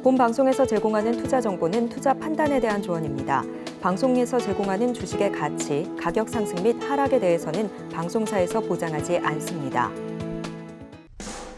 본 방송에서 제공하는 투자 정보는 투자 판단에 대한 조언입니다. 방송에서 제공하는 주식의 가치, 가격 상승 및 하락에 대해서는 방송사에서 보장하지 않습니다.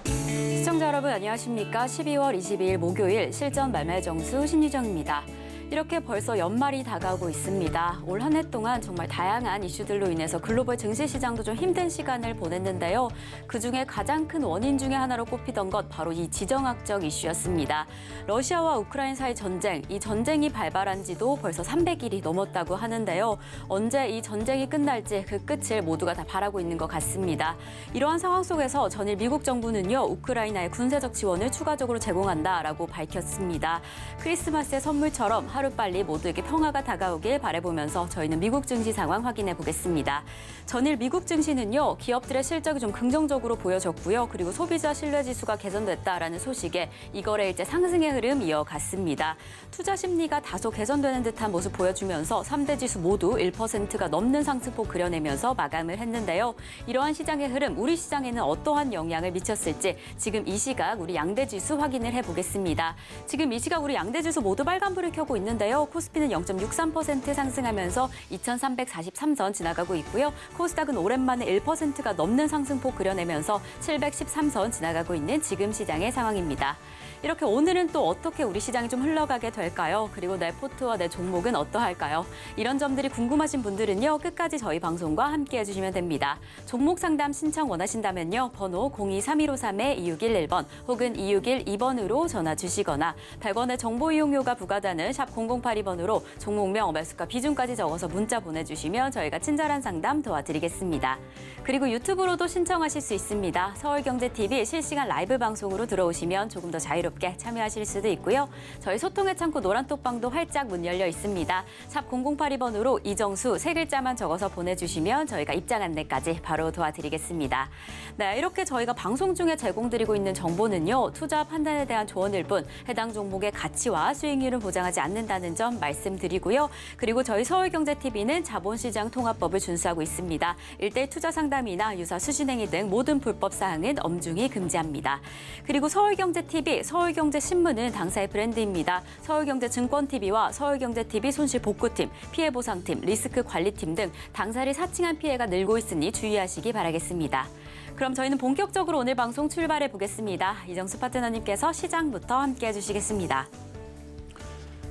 시청자 여러분 안녕하십니까? 12월 22일 목요일 실전 말말 정수 신유정입니다. 이렇게 벌써 연말이 다가오고 있습니다. 올 한 해 동안 정말 다양한 이슈들로 인해서 글로벌 증시 시장도 좀 힘든 시간을 보냈는데요. 그중에 가장 큰 원인 중에 하나로 꼽히던 것 바로 이 지정학적 이슈였습니다. 러시아와 우크라이나 사이 전쟁, 이 전쟁이 발발한 지도 벌써 300일이 넘었다고 하는데요. 언제 이 전쟁이 끝날지 그 끝을 모두가 다 바라고 있는 것 같습니다. 이러한 상황 속에서 전일 미국 정부는요, 우크라이나에 군사적 지원을 추가적으로 제공한다라고 밝혔습니다. 크리스마스의 선물처럼 하루빨리 모두에게 평화가 다가오길 바라보면서 저희는 미국 증시 상황 확인해 보겠습니다. 전일 미국 증시는요, 기업들의 실적이 좀 긍정적으로 보여졌고요. 그리고 소비자 신뢰지수가 개선됐다라는 소식에 이거래일제 상승의 흐름 이어갔습니다. 투자 심리가 다소 개선되는 듯한 모습 보여주면서 3대 지수 모두 1%가 넘는 상승폭 그려내면서 마감을 했는데요. 이러한 시장의 흐름, 우리 시장에는 어떠한 영향을 미쳤을지 지금 이 시각 우리 양대 지수 확인을 해보겠습니다. 지금 이 시각 우리 양대 지수 모두 빨간불을 켜고 있는데요. 코스피는 0.63% 상승하면서 2343선 지나가고 있고요. 코스닥은 오랜만에 1%가 넘는 상승폭 그려내면서 713선 지나가고 있는 지금 시장의 상황입니다. 이렇게 오늘은 또 어떻게 우리 시장이 좀 흘러가게 될까요? 그리고 내 포트와 내 종목은 어떠할까요? 이런 점들이 궁금하신 분들은요, 끝까지 저희 방송과 함께 해주시면 됩니다. 종목 상담 신청 원하신다면요, 번호 023153-2611번 혹은 2612번으로 전화 주시거나 100원의 정보 이용료가 부과되는 샵 0082번으로 종목명, 매수가, 비중까지 적어서 문자 보내주시면 저희가 친절한 상담 도와드리겠습니다. 그리고 유튜브로도 신청하실 수 있습니다. 서울경제TV 실시간 라이브 방송으로 들어오시면 조금 더 자유롭게 참여하실 수도 있고요. 저희 소통의 창구 노란톡방도 활짝 문 열려 있습니다. 샵 0082번으로 이정수 세 글자만 적어서 보내주시면 저희가 입장 안내까지 바로 도와드리겠습니다. 네, 이렇게 저희가 방송 중에 제공드리고 있는 정보는요, 투자 판단에 대한 조언일 뿐 해당 종목의 가치와 수익률은 보장하지 않는다는 점 말씀드리고요. 그리고 저희 서울경제TV는 자본시장 통합법을 준수하고 있습니다. 1대1 투자 상담이나 유사 수신행위 등 모든 불법 사항은 엄중히 금지합니다. 그리고 서울경제TV, 서울경제신문은 당사의 브랜드입니다. 서울경제증권TV와 서울경제TV 손실복구팀, 피해보상팀, 리스크관리팀 등 당사를 사칭한 피해가 늘고 있으니 주의하시기 바라겠습니다. 그럼 저희는 본격적으로 오늘 방송 출발해 보겠습니다. 이정수 파트너님께서 시장부터 함께 해주시겠습니다.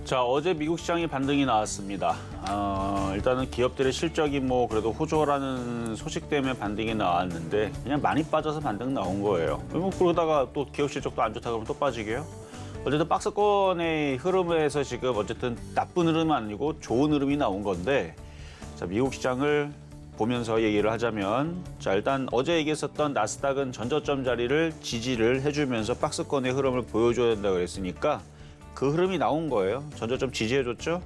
자, 어제 미국 시장이 반등이 나왔습니다. 일단은 기업들의 실적이 그래도 호조라는 소식 때문에 반등이 나왔는데 그냥 많이 빠져서 반등 나온 거예요. 그러다가 또 기업 실적도 안 좋다 그러면 또 빠지게요? 어쨌든 박스권의 흐름에서 지금 어쨌든 나쁜 흐름은 아니고 좋은 흐름이 나온 건데, 자, 미국 시장을 보면서 얘기를 하자면, 자, 일단 어제 얘기했었던 나스닥은 전저점 자리를 지지를 해주면서 박스권의 흐름을 보여줘야 된다고 그랬으니까 그 흐름이 나온 거예요. 전저점 지지해줬죠.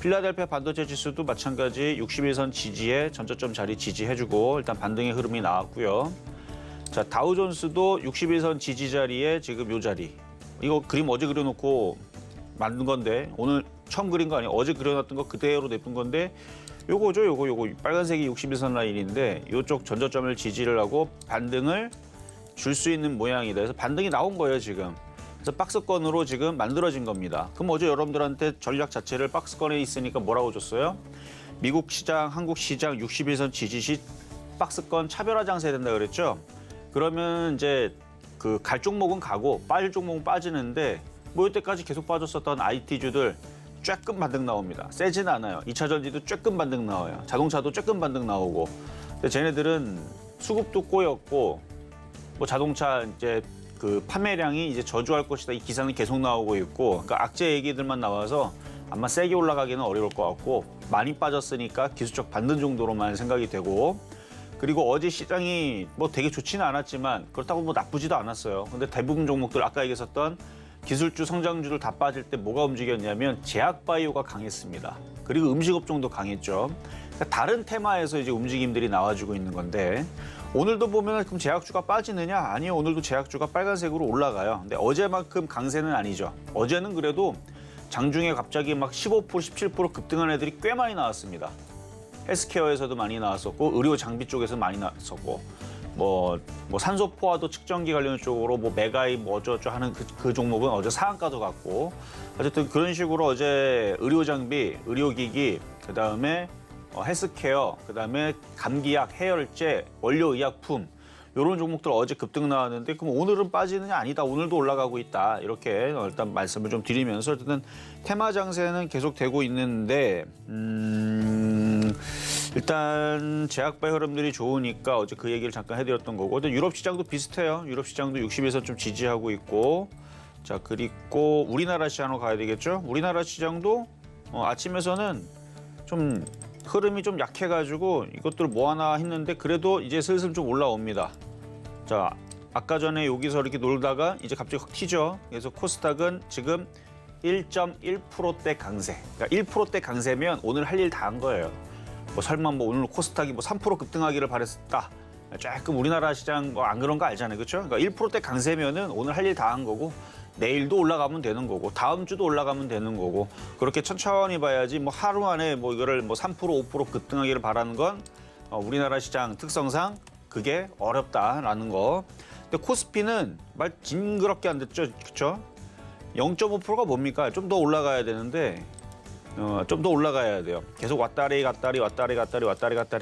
필라델피아 반도체 지수도 마찬가지 61선 지지에 전저점 자리 지지해주고 일단 반등의 흐름이 나왔고요. 자, 다우존스도 61선 지지 자리에 지금 요 자리. 이거 그림 어제 그려놓고 만든 건데 오늘 처음 그린 거 아니에요. 어제 그려놨던 거 그대로 내쁜 건데 요거죠. 요거 빨간색이 61선 라인인데 요쪽 전저점을 지지를 하고 반등을 줄 수 있는 모양이다. 그래서 반등이 나온 거예요, 지금. 그래서 박스권으로 지금 만들어진 겁니다. 그럼 어제 여러분들한테 전략 자체를 박스권에 있으니까 뭐라고 줬어요? 미국 시장, 한국 시장 61선 지지 시 박스권 차별화 장세해야 된다 그랬죠? 그러면 이제 그 갈 종목은 가고 빠질 종목은 빠지는데 이때까지 계속 빠졌었던 IT주들 쬐끔 반등 나옵니다. 세진 않아요. 2차 전지도 쬐끔 반등 나와요. 자동차도 쬐끔 반등 나오고. 근데 쟤네들은 수급도 꼬였고 자동차 이제 그 판매량이 이제 저조할 것이다. 이 기사는 계속 나오고 있고, 그러니까 악재 얘기들만 나와서 아마 세게 올라가기는 어려울 것 같고 많이 빠졌으니까 기술적 반등 정도로만 생각이 되고, 그리고 어제 시장이 되게 좋지는 않았지만 그렇다고 나쁘지도 않았어요. 근데 대부분 종목들 아까 얘기했었던 기술주, 성장주들 다 빠질 때 뭐가 움직였냐면 제약바이오가 강했습니다. 그리고 음식업종도 강했죠. 그러니까 다른 테마에서 이제 움직임들이 나와주고 있는 건데, 오늘도 보면 그럼 제약주가 빠지느냐? 아니요, 오늘도 제약주가 빨간색으로 올라가요. 근데 어제만큼 강세는 아니죠. 어제는 그래도 장중에 갑자기 15%, 17% 급등한 애들이 꽤 많이 나왔습니다. 헬스케어에서도 많이 나왔었고 의료 장비 쪽에서 많이 나왔었고, 뭐 산소 포화도 측정기 관련 쪽으로 뭐 메가이 뭐 어쩌고 하는 그 종목은 어제 상한가도 갔고 어쨌든 그런 식으로 어제 의료 장비, 의료기기, 그다음에 헬스케어, 그다음에 감기약, 해열제, 원료의약품 이런 종목들 어제 급등 나왔는데 그럼 오늘은 빠지느냐 아니다. 오늘도 올라가고 있다. 이렇게 일단 말씀을 좀 드리면서 어쨌든 테마 장세는 계속되고 있는데 일단 제약바의 흐름들이 좋으니까 어제 그 얘기를 잠깐 해드렸던 거고 근데 유럽 시장도 비슷해요. 유럽 시장도 60에서 좀 지지하고 있고 자 그리고 우리나라 시장으로 가야 되겠죠. 우리나라 시장도 아침에서는 좀 흐름이 좀 약해가지고 이것들 뭐 하나 했는데 그래도 이제 슬슬 좀 올라옵니다. 자, 아까 전에 여기서 이렇게 놀다가 이제 갑자기 확 튀죠. 그래서 코스닥은 지금 1.1%대 강세. 그러니까 1%대 강세면 오늘 할 일 다 한 거예요. 뭐 설마 뭐 오늘 코스닥이 뭐 3% 급등하기를 바랬다. 조금 우리나라 시장 안 그런 거 알잖아요. 그렇죠? 그러니까 1%대 강세면은 오늘 할 일 다 한 거고 내일도 올라가면 되는 거고 다음 주도 올라가면 되는 거고 그렇게 천천히 봐야지 뭐 하루 안에 뭐 이거를 뭐 3% 5% 급등하기를 바라는 건 우리나라 시장 특성상 그게 어렵다라는 거. 근데 코스피는 말 징그럽게 안 됐죠, 그렇죠? 0.5%가 뭡니까? 좀 더 올라가야 되는데 좀 더 올라가야 돼요. 계속 왔다리 갔다리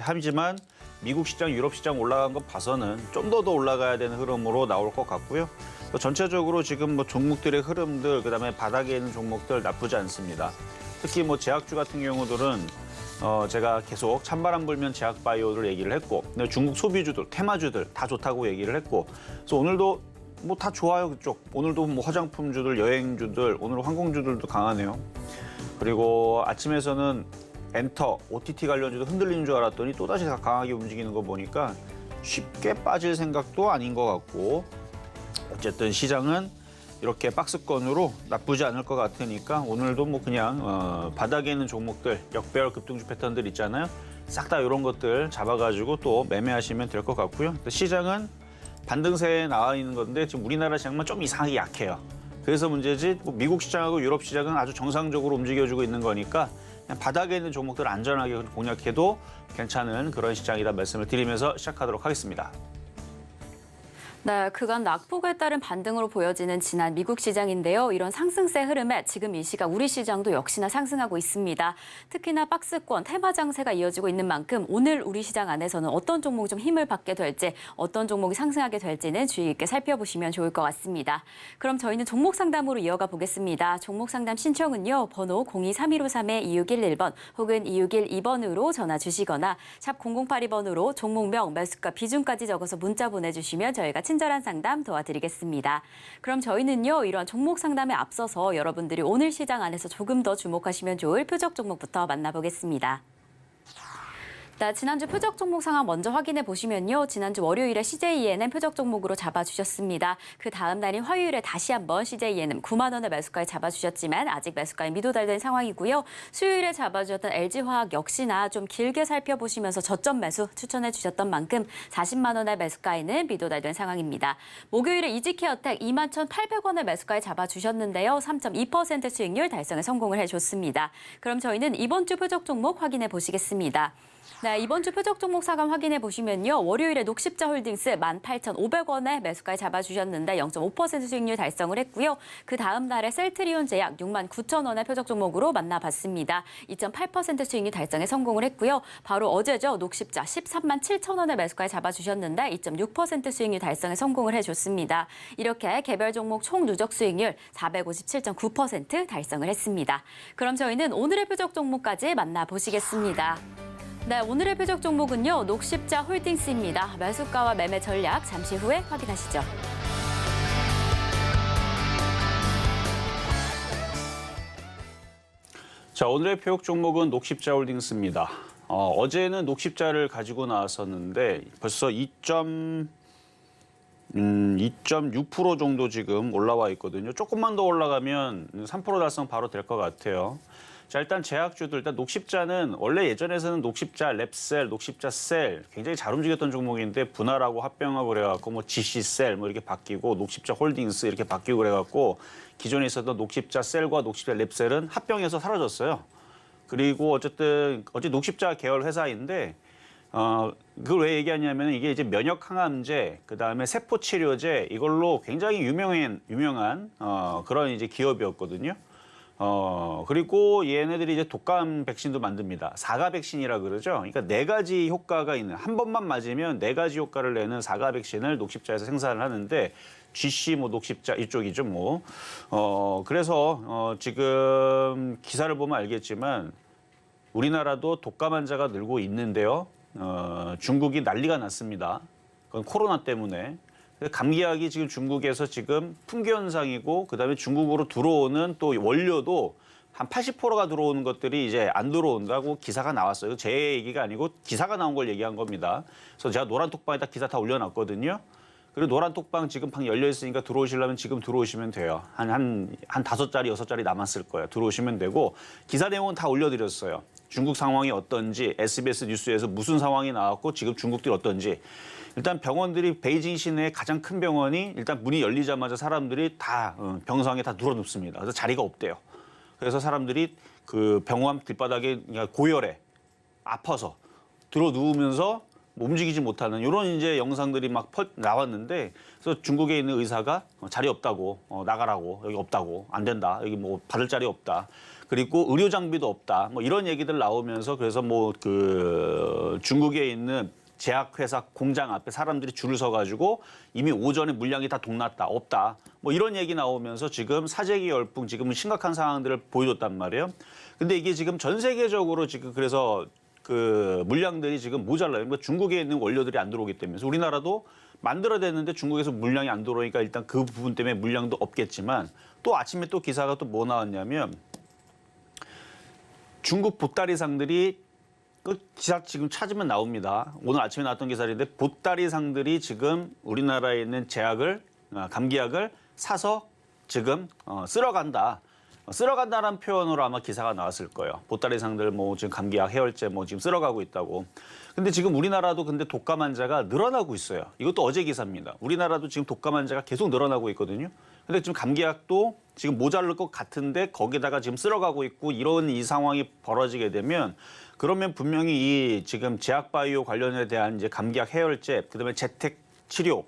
하지만 미국 시장, 유럽 시장 올라간 거 봐서는 좀 더 올라가야 되는 흐름으로 나올 것 같고요. 전체적으로 지금 뭐 종목들의 흐름들, 그다음에 바닥에 있는 종목들 나쁘지 않습니다. 특히 뭐 제약주 같은 경우들은 제가 계속 찬바람 불면 제약바이오를 얘기를 했고, 중국 소비주들, 테마주들 다 좋다고 얘기를 했고, 그래서 오늘도 뭐 다 좋아요 그쪽. 오늘도 뭐 화장품주들, 여행주들, 오늘 항공주들도 강하네요. 그리고 아침에서는 엔터, OTT 관련주도 흔들리는 줄 알았더니 또다시 강하게 움직이는 거 보니까 쉽게 빠질 생각도 아닌 것 같고 어쨌든 시장은 이렇게 박스권으로 나쁘지 않을 것 같으니까 오늘도 뭐 그냥 바닥에 있는 종목들, 역배열 급등주 패턴들 있잖아요. 싹 다 이런 것들 잡아가지고 또 매매하시면 될 것 같고요. 시장은 반등세에 나와 있는 건데 지금 우리나라 시장만 좀 이상하게 약해요. 그래서 문제지 뭐 미국 시장하고 유럽 시장은 아주 정상적으로 움직여주고 있는 거니까 그냥 바닥에 있는 종목들 안전하게 공략해도 괜찮은 그런 시장이다 말씀을 드리면서 시작하도록 하겠습니다. 네, 그간 낙폭에 따른 반등으로 보여지는 지난 미국 시장인데요. 이런 상승세 흐름에 지금 이 시각 우리 시장도 역시나 상승하고 있습니다. 특히나 박스권, 테마 장세가 이어지고 있는 만큼 오늘 우리 시장 안에서는 어떤 종목이 좀 힘을 받게 될지, 어떤 종목이 상승하게 될지는 주의 깊게 살펴보시면 좋을 것 같습니다. 그럼 저희는 종목 상담으로 이어가 보겠습니다. 종목 상담 신청은요. 번호 023153-2611번 혹은 2612번으로 전화 주시거나 샵 0082번으로 종목명, 매수가, 비중까지 적어서 문자 보내주시면 저희가 친절한 상담 도와드리겠습니다. 그럼 저희는요, 이런 종목 상담에 앞서서 여러분들이 오늘 시장 안에서 조금 더 주목하시면 좋을 표적 종목부터 만나보겠습니다. 네, 지난주 표적 종목 상황 먼저 확인해 보시면요. 지난주 월요일에 CJENM 표적 종목으로 잡아주셨습니다. 그 다음 날인 화요일에 다시 한번 CJENM 9만 원의 매수가에 잡아주셨지만 아직 매수가에 미도달된 상황이고요. 수요일에 잡아주셨던 LG화학 역시나 좀 길게 살펴보시면서 저점 매수 추천해 주셨던 만큼 40만 원의 매수가에는 미도달된 상황입니다. 목요일에 이지케어텍 21,800원의 매수가에 잡아주셨는데요. 3.2% 수익률 달성에 성공을 해줬습니다. 그럼 저희는 이번 주 표적 종목 확인해 보시겠습니다. 네, 이번 주 표적 종목 상황 확인해 보시면요. 월요일에 녹십자 홀딩스 18,500원에 매수가에 잡아주셨는데 0.5% 수익률 달성을 했고요. 그 다음 날에 셀트리온 제약 69,000원의 표적 종목으로 만나봤습니다. 2.8% 수익률 달성에 성공을 했고요. 바로 어제죠. 녹십자 137,000원의 매수가에 잡아주셨는데 2.6% 수익률 달성에 성공을 해줬습니다. 이렇게 개별 종목 총 누적 수익률 457.9% 달성을 했습니다. 그럼 저희는 오늘의 표적 종목까지 만나보시겠습니다. 네, 오늘의 표적 종목은요. 녹십자 홀딩스입니다. 매수가와 매매 전략 잠시 후에 확인하시죠. 자, 오늘의 표적 종목은 녹십자 홀딩스입니다. 어제는 녹십자를 가지고 나왔었는데 벌써 2.6% 정도 지금 올라와 있거든요. 조금만 더 올라가면 3% 달성 바로 될 것 같아요. 자, 일단 제약주들, 일단 녹십자는 원래 예전에서는 녹십자 랩셀, 녹십자 셀 굉장히 잘 움직였던 종목인데 분할하고 합병하고 그래갖고 뭐 GC셀 뭐 이렇게 바뀌고 녹십자 홀딩스 이렇게 바뀌고 그래갖고 기존에 있었던 녹십자 셀과 녹십자 랩셀은 합병해서 사라졌어요. 그리고 어쨌든 어제 녹십자 계열 회사인데 그걸 왜 얘기하냐면 이게 이제 면역 항암제, 그다음에 세포 치료제 이걸로 굉장히 유명한 그런 이제 기업이었거든요. 그리고 얘네들이 이제 독감 백신도 만듭니다. 사가 백신이라 그러죠. 그러니까 4가지 효과가 있는, 한 번만 맞으면 4가지 효과를 내는 사가 백신을 녹십자에서 생산을 하는데 GC 뭐 녹십자 이쪽이죠, 뭐. 그래서 지금 기사를 보면 알겠지만 우리나라도 독감 환자가 늘고 있는데요. 중국이 난리가 났습니다. 그건 코로나 때문에. 감기약이 지금 중국에서 지금 품귀 현상이고 그다음에 중국으로 들어오는 또 원료도 한 80%가 들어오는 것들이 이제 안 들어온다고 기사가 나왔어요. 제 얘기가 아니고 기사가 나온 걸 얘기한 겁니다. 그래서 제가 노란 톡방에다 기사 다 올려놨거든요. 그리고 노란 톡방 지금 방 열려 있으니까 들어오시려면 지금 들어오시면 돼요. 한 5자리, 6자리 남았을 거예요. 들어오시면 되고 기사 내용은 다 올려드렸어요. 중국 상황이 어떤지, SBS 뉴스에서 무슨 상황이 나왔고 지금 중국들이 어떤지. 일단 병원들이 베이징 시내의 가장 큰 병원이 일단 문이 열리자마자 사람들이 다 병상에 다 누워눕습니다. 그래서 자리가 없대요. 그래서 사람들이 그 병원 길바닥에 고열에 아파서 들어 누우면서 움직이지 못하는 이런 이제 영상들이 막 나왔는데 그래서 중국에 있는 의사가 자리 없다고 나가라고 여기 없다고 안 된다 여기 뭐 받을 자리 없다 그리고 의료 장비도 없다 뭐 이런 얘기들 나오면서 그래서 뭐 그 중국에 있는 제약회사 공장 앞에 사람들이 줄을 서가지고 이미 오전에 물량이 다 동났다 없다 뭐 이런 얘기 나오면서 지금 사재기 열풍 지금은 심각한 상황들을 보여줬단 말이에요. 근데 이게 지금 전 세계적으로 지금 그래서 그 물량들이 지금 모자라요. 그러니까 중국에 있는 원료들이 안 들어오기 때문에. 그래서 우리나라도 만들어냈는데 중국에서 물량이 안 들어오니까 일단 그 부분 때문에 물량도 없겠지만 또 아침에 또 기사가 또 뭐 나왔냐면 중국 보따리상들이 그 기사 지금 찾으면 나옵니다. 오늘 아침에 나왔던 기사인데 보따리상들이 지금 우리나라에 있는 제약을 감기약을 사서 지금 쓸어간다. 쓸어간다라는 표현으로 아마 기사가 나왔을 거예요. 보따리상들 뭐 지금 감기약, 해열제 뭐 지금 쓸어가고 있다고. 근데 지금 우리나라도 근데 독감 환자가 늘어나고 있어요. 이것도 어제 기사입니다. 우리나라도 지금 독감 환자가 계속 늘어나고 있거든요. 근데 지금 감기약도 지금 모자랄 것 같은데 거기다가 지금 쓸어가고 있고 이런 이 상황이 벌어지게 되면 그러면 분명히 이 지금 제약바이오 관련에 대한 이제 감기약, 해열제, 그다음에 재택 치료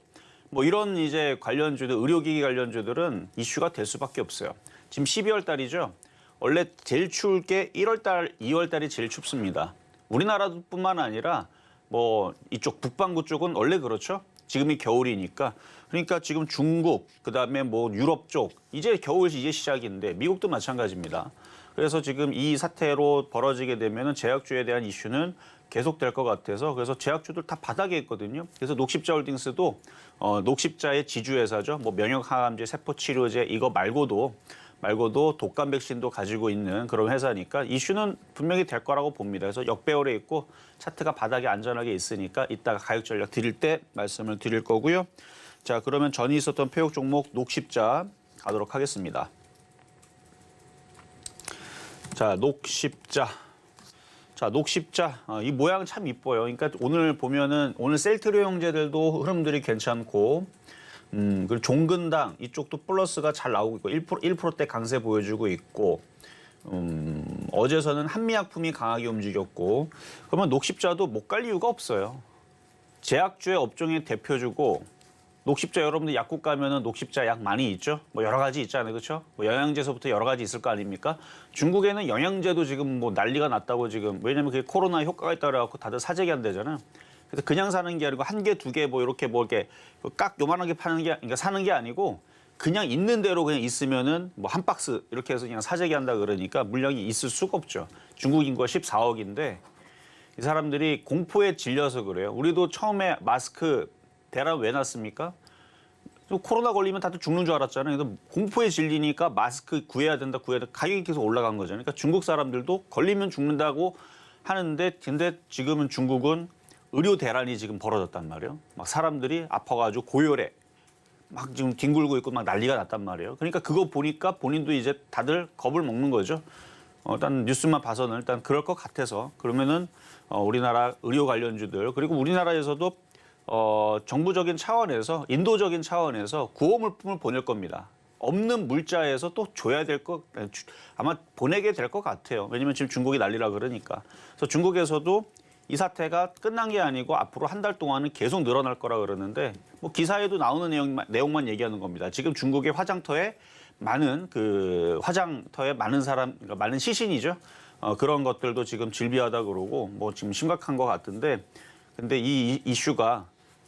뭐 이런 이제 관련주들, 의료기기 관련주들은 이슈가 될 수밖에 없어요. 지금 12월 달이죠. 원래 제일 추울 게 1월 달, 2월 달이 제일 춥습니다. 우리나라뿐만 아니라 뭐 이쪽 북반구 쪽은 원래 그렇죠. 지금이 겨울이니까. 그러니까 지금 중국, 그다음에 뭐 유럽 쪽 이제 겨울 이제 시작인데 미국도 마찬가지입니다. 그래서 지금 이 사태로 벌어지게 되면은 제약주에 대한 이슈는 계속될 것 같아서 그래서 제약주들 다 바닥에 있거든요. 그래서 녹십자홀딩스도 녹십자의 지주회사죠. 뭐 면역항암제, 세포치료제 이거 말고도 독감 백신도 가지고 있는 그런 회사니까 이슈는 분명히 될 거라고 봅니다. 그래서 역배열에 있고 차트가 바닥에 안전하게 있으니까 이따가 가격 전략 드릴 때 말씀을 드릴 거고요. 자, 그러면 전이 있었던 폐역 종목 녹십자 가도록 하겠습니다. 자, 녹십자. 자, 녹십자. 이 모양 참 이뻐요. 그러니까 오늘 보면은 오늘 셀트리오 형제들도 흐름들이 괜찮고 그리고 종근당 이쪽도 플러스가 잘 나오고 있고 1%대 강세 보여주고 있고 어제서는 한미약품이 강하게 움직였고 그러면 녹십자도 못 갈 이유가 없어요. 제약주의 업종의 대표주고 녹십자 여러분들 약국 가면은 녹십자 약 많이 있죠. 뭐 여러 가지 있잖아요, 그렇죠? 뭐 영양제서부터 여러 가지 있을 거 아닙니까? 중국에는 영양제도 지금 뭐 난리가 났다고 지금 왜냐면 그게 코로나 효과가 있다 그래갖고 다들 사재기 한대잖아요. 그래서 그냥 사는 게 아니고 한 개, 두 개 뭐 이렇게 뭐 이렇게 깍 요만하게 파는 게 그러니까 사는 게 아니고 그냥 있는 대로 그냥 있으면은 뭐 한 박스 이렇게 해서 그냥 사재기 한다 그러니까 물량이 있을 수가 없죠. 중국 인구가 14억인데 이 사람들이 공포에 질려서 그래요. 우리도 처음에 마스크 대란 왜 났습니까? 코로나 걸리면 다들 죽는 줄 알았잖아요. 그래서 공포에 질리니까 마스크 구해야 된다, 가격이 계속 올라간 거잖아요. 그러니까 중국 사람들도 걸리면 죽는다고 하는데 근데 지금은 중국은 의료 대란이 지금 벌어졌단 말이에요. 막 사람들이 아파가지고 고열에 막 지금 뒹굴고 있고 막 난리가 났단 말이에요. 그러니까 그거 보니까 본인도 이제 다들 겁을 먹는 거죠. 일단 뉴스만 봐서는 일단 그럴 것 같아서 그러면은 우리나라 의료 관련주들 그리고 우리나라에서도 정부적인 차원에서 인도적인 차원에서 구호 물품을 보낼 겁니다. 없는 물자에서 또 줘야 될 것 아마 보내게 될 것 같아요. 왜냐면 지금 중국이 난리라 그러니까. 그래서 중국에서도 이 사태가 끝난 게 아니고 앞으로 한 달 동안은 계속 늘어날 거라 그러는데 뭐 기사에도 나오는 내용만 얘기하는 겁니다. 지금 중국의 화장터에 많은 그러니까 많은 시신이죠. 그런 것들도 지금 질비하다 그러고 뭐 지금 심각한 것 같은데 근데 이 이슈가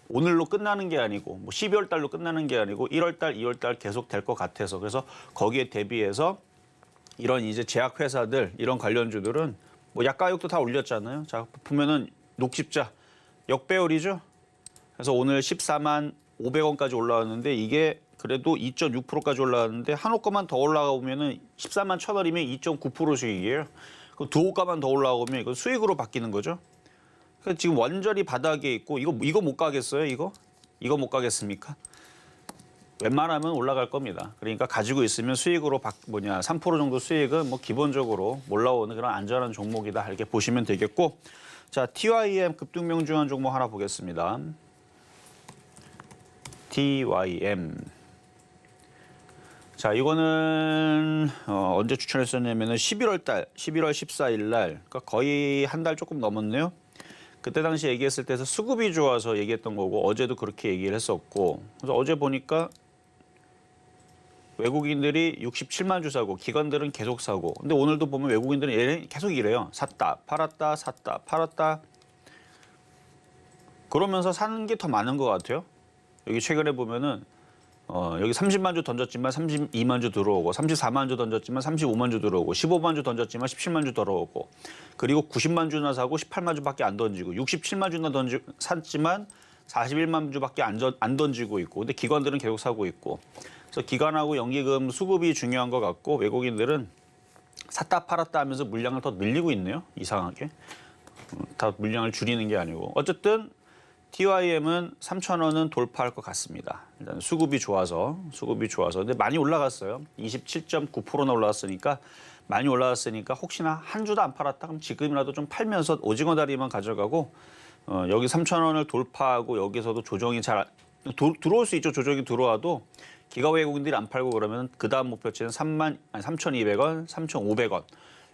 오늘로 끝나는 게 아니고 뭐 12월 달로 끝나는 게 아니고 1월 달, 2월 달 계속 될 것 같아서 그래서 거기에 대비해서 이런 이제 제약 회사들 이런 관련주들은 뭐 약가육도 다 올렸잖아요. 자, 보면은 녹십자 역배열이죠. 그래서 오늘 14만 500원까지 올라왔는데 이게 그래도 2.6%까지 올라왔는데 한 호가만 더 올라가 보면은 14만 1,000원이면 2.9% 수익이에요. 그 두 호가만 더 올라오면 이건 수익으로 바뀌는 거죠. 그러니까 지금 완전히 바닥에 있고 이거 못 가겠어요, 이거 못 가겠습니까? 웬만하면 올라갈 겁니다. 그러니까 가지고 있으면 수익으로 3% 정도 수익은 뭐 기본적으로 올라오는 그런 안전한 종목이다 이렇게 보시면 되겠고, 자 TYM 급등명중한 종목 하나 보겠습니다. TYM. 자 이거는 언제 추천했었냐면은 11월 14일 날, 그러니까 거의 한 달 조금 넘었네요. 그때 당시 얘기했을 때서 수급이 좋아서 얘기했던 거고 어제도 그렇게 얘기를 했었고, 그래서 어제 보니까 외국인들이 67만 주 사고 기관들은 계속 사고, 근데 오늘도 보면 외국인들은 계속 이래요. 샀다 팔았다 샀다 팔았다 그러면서 사는 게 더 많은 것 같아요. 여기 최근에 보면은 여기 30만 주 던졌지만 32만 주 들어오고, 34만 주 던졌지만 35만 주 들어오고, 15만 주 던졌지만 17만 주 들어오고, 그리고 90만 주나 사고 18만 주밖에 안 던지고, 67만 주나 샀지만 41만 주밖에 안 던지고 있고, 근데 기관들은 계속 사고 있고, 그래서 기관하고 연기금 수급이 중요한 것 같고 외국인들은 샀다 팔았다 하면서 물량을 더 늘리고 있네요. 이상하게 다 물량을 줄이는 게 아니고, 어쨌든 TYM은 3,000원은 돌파할 것 같습니다. 일단 수급이 좋아서 근데 많이 올라갔어요. 27.9%나 올라왔으니까 많이 올라왔으니까 혹시나 한 주도 안 팔았다 그럼 지금이라도 좀 팔면서 오징어 다리만 가져가고, 여기 3,000원을 돌파하고 여기서도 조정이 잘 들어올 수 있죠. 조정이 들어와도 기가 외국인들이 안 팔고 그러면 그 다음 목표치는 3,200원, 3,500원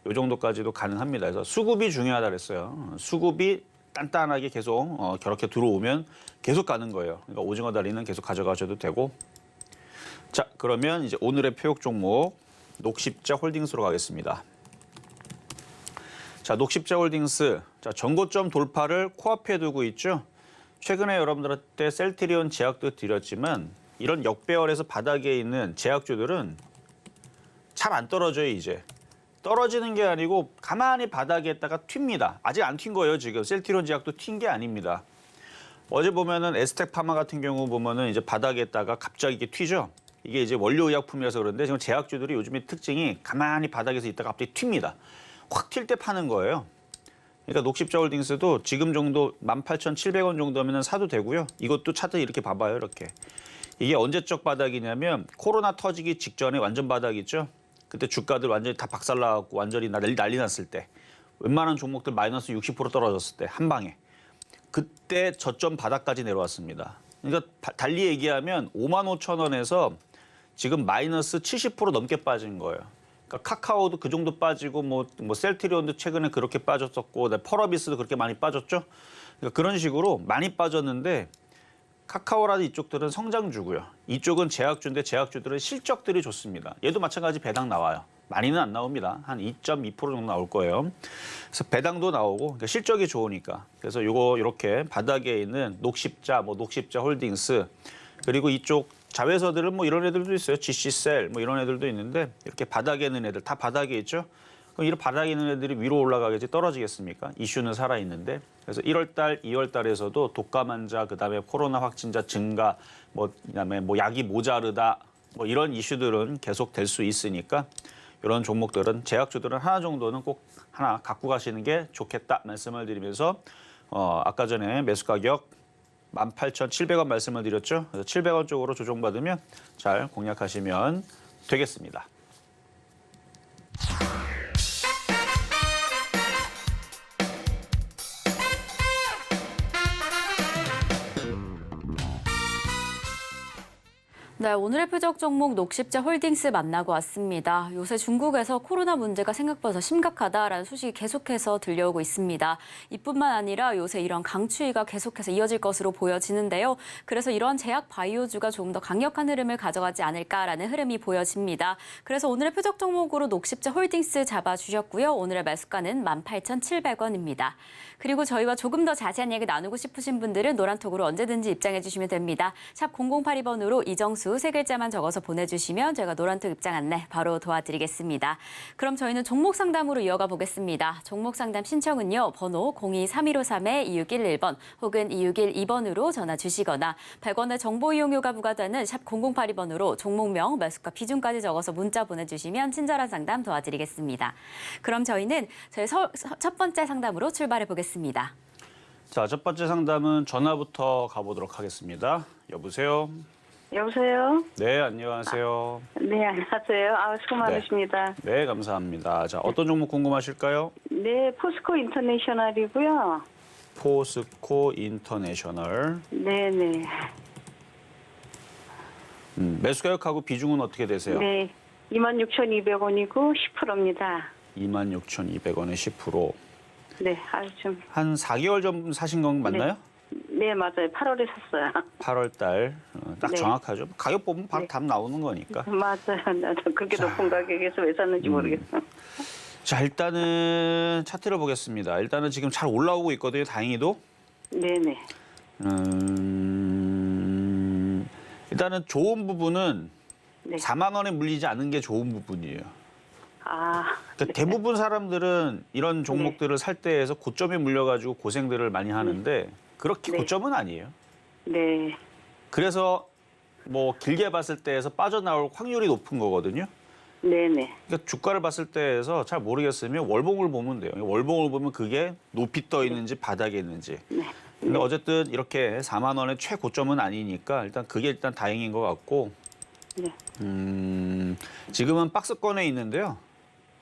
이 정도까지도 가능합니다. 그래서 수급이 중요하다 그랬어요. 수급이 단단하게 계속 저렇게 들어오면 계속 가는 거예요. 그러니까 오징어 다리는 계속 가져가셔도 되고. 자, 그러면 이제 오늘의 표역 종목 녹십자 홀딩스로 가겠습니다. 자, 녹십자 홀딩스. 자, 전고점 돌파를 코앞에 두고 있죠. 최근에 여러분들한테 셀트리온 제약도 드렸지만 이런 역배열에서 바닥에 있는 제약주들은 잘 안 떨어져요, 이제. 떨어지는 게 아니고 가만히 바닥에 있다가 튑니다. 아직 안 튄 거예요, 지금. 셀트리온 제약도 튄 게 아닙니다. 어제 보면은 에스텍 파마 같은 경우 보면은 이제 바닥에 있다가 갑자기 이게 튀죠. 이게 이제 원료 의약품이라서 그런데 지금 제약주들이 요즘에 특징이 가만히 바닥에서 있다가 갑자기 튑니다. 확 튈 때 파는 거예요. 그러니까 녹십자 홀딩스도 지금 정도 18,700원 정도면 사도 되고요. 이것도 차트 이렇게 봐봐요, 이렇게. 이게 언제적 바닥이냐면 코로나 터지기 직전에 완전 바닥 있죠. 그때 주가들 완전히 다 박살나고 완전히 난리 났을 때, 웬만한 종목들 마이너스 60% 떨어졌을 때 한 방에 그때 저점 바닥까지 내려왔습니다. 그러니까 달리 얘기하면 55,000원에서 지금 마이너스 70% 넘게 빠진 거예요. 그러니까 카카오도 그 정도 빠지고 뭐 셀트리온도 최근에 그렇게 빠졌었고, 펄어비스도 그렇게 많이 빠졌죠. 그러니까 그런 식으로 많이 빠졌는데 카카오라는 이쪽들은 성장주고요. 이쪽은 제약주인데 제약주들은 실적들이 좋습니다. 얘도 마찬가지 배당 나와요. 많이는 안 나옵니다. 한 2.2% 정도 나올 거예요. 그래서 배당도 나오고 그러니까 실적이 좋으니까. 그래서 요거 이렇게 바닥에 있는 녹십자, 녹십자 홀딩스, 그리고 이쪽 자회사들은 뭐 이런 애들도 있어요. GC셀 뭐 이런 애들도 있는데 이렇게 바닥에 있는 애들 다 바닥에 있죠. 그럼 이런 바닥에 있는 애들이 위로 올라가겠지 떨어지겠습니까? 이슈는 살아 있는데. 그래서 1월 달, 2월 달에서도 독감 환자, 그다음에 코로나 확진자 증가, 그다음에 약이 모자르다, 이런 이슈들은 계속 될 수 있으니까 이런 종목들은 제약주들은 하나 정도는 꼭 하나 갖고 가시는 게 좋겠다 말씀을 드리면서 아까 전에 매수 가격 18,700원 말씀을 드렸죠. 그래서 700원 쪽으로 조정받으면 잘 공략하시면 되겠습니다. 네, 오늘의 표적 종목 녹십자 홀딩스 만나고 왔습니다. 요새 중국에서 코로나 문제가 생각보다 심각하다라는 소식이 계속해서 들려오고 있습니다. 이뿐만 아니라 요새 이런 강추위가 계속해서 이어질 것으로 보여지는데요. 그래서 이런 제약 바이오주가 조금 더 강력한 흐름을 가져가지 않을까라는 흐름이 보여집니다. 그래서 오늘의 표적 종목으로 녹십자 홀딩스 잡아주셨고요. 오늘의 매수가는 18,700원입니다. 그리고 저희와 조금 더 자세한 얘기 나누고 싶으신 분들은 노란톡으로 언제든지 입장해 주시면 됩니다. 샵 0082번으로 이정수 세 글자만 적어서 보내주시면 저희가 노란톡 입장 안내 바로 도와드리겠습니다. 그럼 저희는 종목 상담으로 이어가 보겠습니다. 종목 상담 신청은요. 번호 023153-2611번 혹은 2612번으로 전화 주시거나 100원의 정보 이용료가 부과되는 샵 0082번으로 종목명, 매수가, 비중까지 적어서 문자 보내주시면 친절한 상담 도와드리겠습니다. 그럼 저희는 저희 첫 번째 상담으로 출발해 보겠습니다. 자, 첫 번째 상담은 전화부터 가보도록 하겠습니다. 여보세요? 여보세요? 네, 안녕하세요. 네, 안녕하세요. 수고 많으십니다. 네, 감사합니다. 자, 어떤 종목 궁금하실까요? 네, 포스코 인터내셔널이고요. 포스코 인터내셔널. 네네. 매수 가격하고 비중은 어떻게 되세요? 네, 26,200원이고 10%입니다. 26,200원에 10%. 네, 좀. 한 4개월 전 사신 건 맞나요? 네, 맞아요. 8월에 샀어요. 8월 달. 딱 네. 정확하죠. 가격 보면 바로 네. 답 나오는 거니까. 맞아요. 나도 그렇게 높은 가격에서 왜 샀는지 모르겠어요. 자, 일단은 차트를 보겠습니다. 일단은 지금 잘 올라오고 있거든요. 다행히도. 네네. 일단은 좋은 부분은 네. 4만 원에 물리지 않은 게 좋은 부분이에요. 그러니까 네. 대부분 사람들은 이런 종목들을 살 때에서 고점에 물려가지고 고생들을 많이 하는데 그렇게 네. 고점은 아니에요. 네. 그래서 뭐 길게 봤을 때에서 빠져나올 확률이 높은 거거든요. 네네. 그러니까 주가를 봤을 때에서 잘 모르겠으면 월봉을 보면 돼요. 월봉을 보면 그게 높이 떠 있는지 바닥에 있는지. 네. 근데 어쨌든 이렇게 4만 원의 최고점은 아니니까 일단 그게 일단 다행인 것 같고. 네. 지금은 박스권에 있는데요.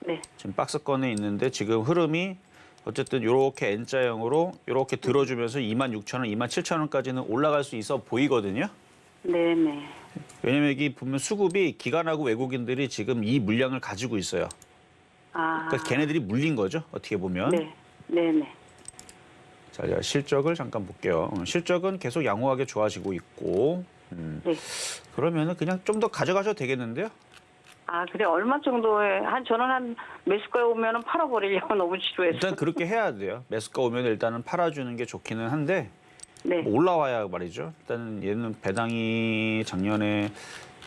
네. 지금 박스권에 있는데 지금 흐름이 어쨌든 이렇게 N자형으로 이렇게 들어주면서 26,000원, 27,000원까지는 올라갈 수 있어 보이거든요. 네네. 왜냐면 이게 보면 수급이 기관하고 외국인들이 지금 이 물량을 가지고 있어요. 그러니까 걔네들이 물린 거죠. 어떻게 보면. 네. 네네. 자, 제가 실적을 잠깐 볼게요. 실적은 계속 양호하게 좋아지고 있고. 네. 그러면은 그냥 좀 더 가져가셔도 되겠는데요. 그래 얼마 정도에 저는 한 매수가에 오면은 팔아버리려고 너무 지루해서. 일단 그렇게 해야 돼요. 매수가 오면 일단은 팔아주는 게 좋기는 한데 네. 올라와야 말이죠. 일단은 얘는 배당이 작년에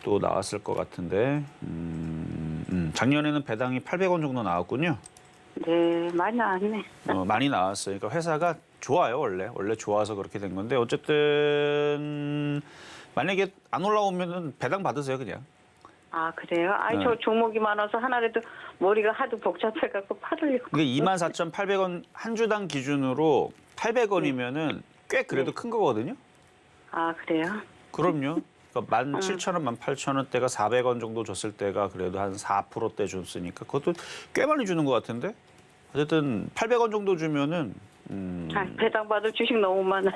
또 나왔을 것 같은데 작년에는 배당이 800원 정도 나왔군요. 네, 많이 나왔네. 많이 나왔어요. 그러니까 회사가 좋아요. 원래 좋아서 그렇게 된 건데 어쨌든 만약에 안 올라오면은 배당 받으세요 그냥. 그래요? 네. 저 종목이 많아서 하나라도 머리가 하도 복잡해갖고 팔으려고. 그게 24,800원 한 주당 기준으로 800원이면은 꽤 그래도 큰 거거든요. 그래요? 그럼요. 그러니까 17,000원, 18,000원대가 400원 정도 줬을 때가 그래도 한 4%대 줬으니까 그것도 꽤 많이 주는 것 같은데. 어쨌든 800원 정도 주면은 배당 받을 주식 너무 많아요.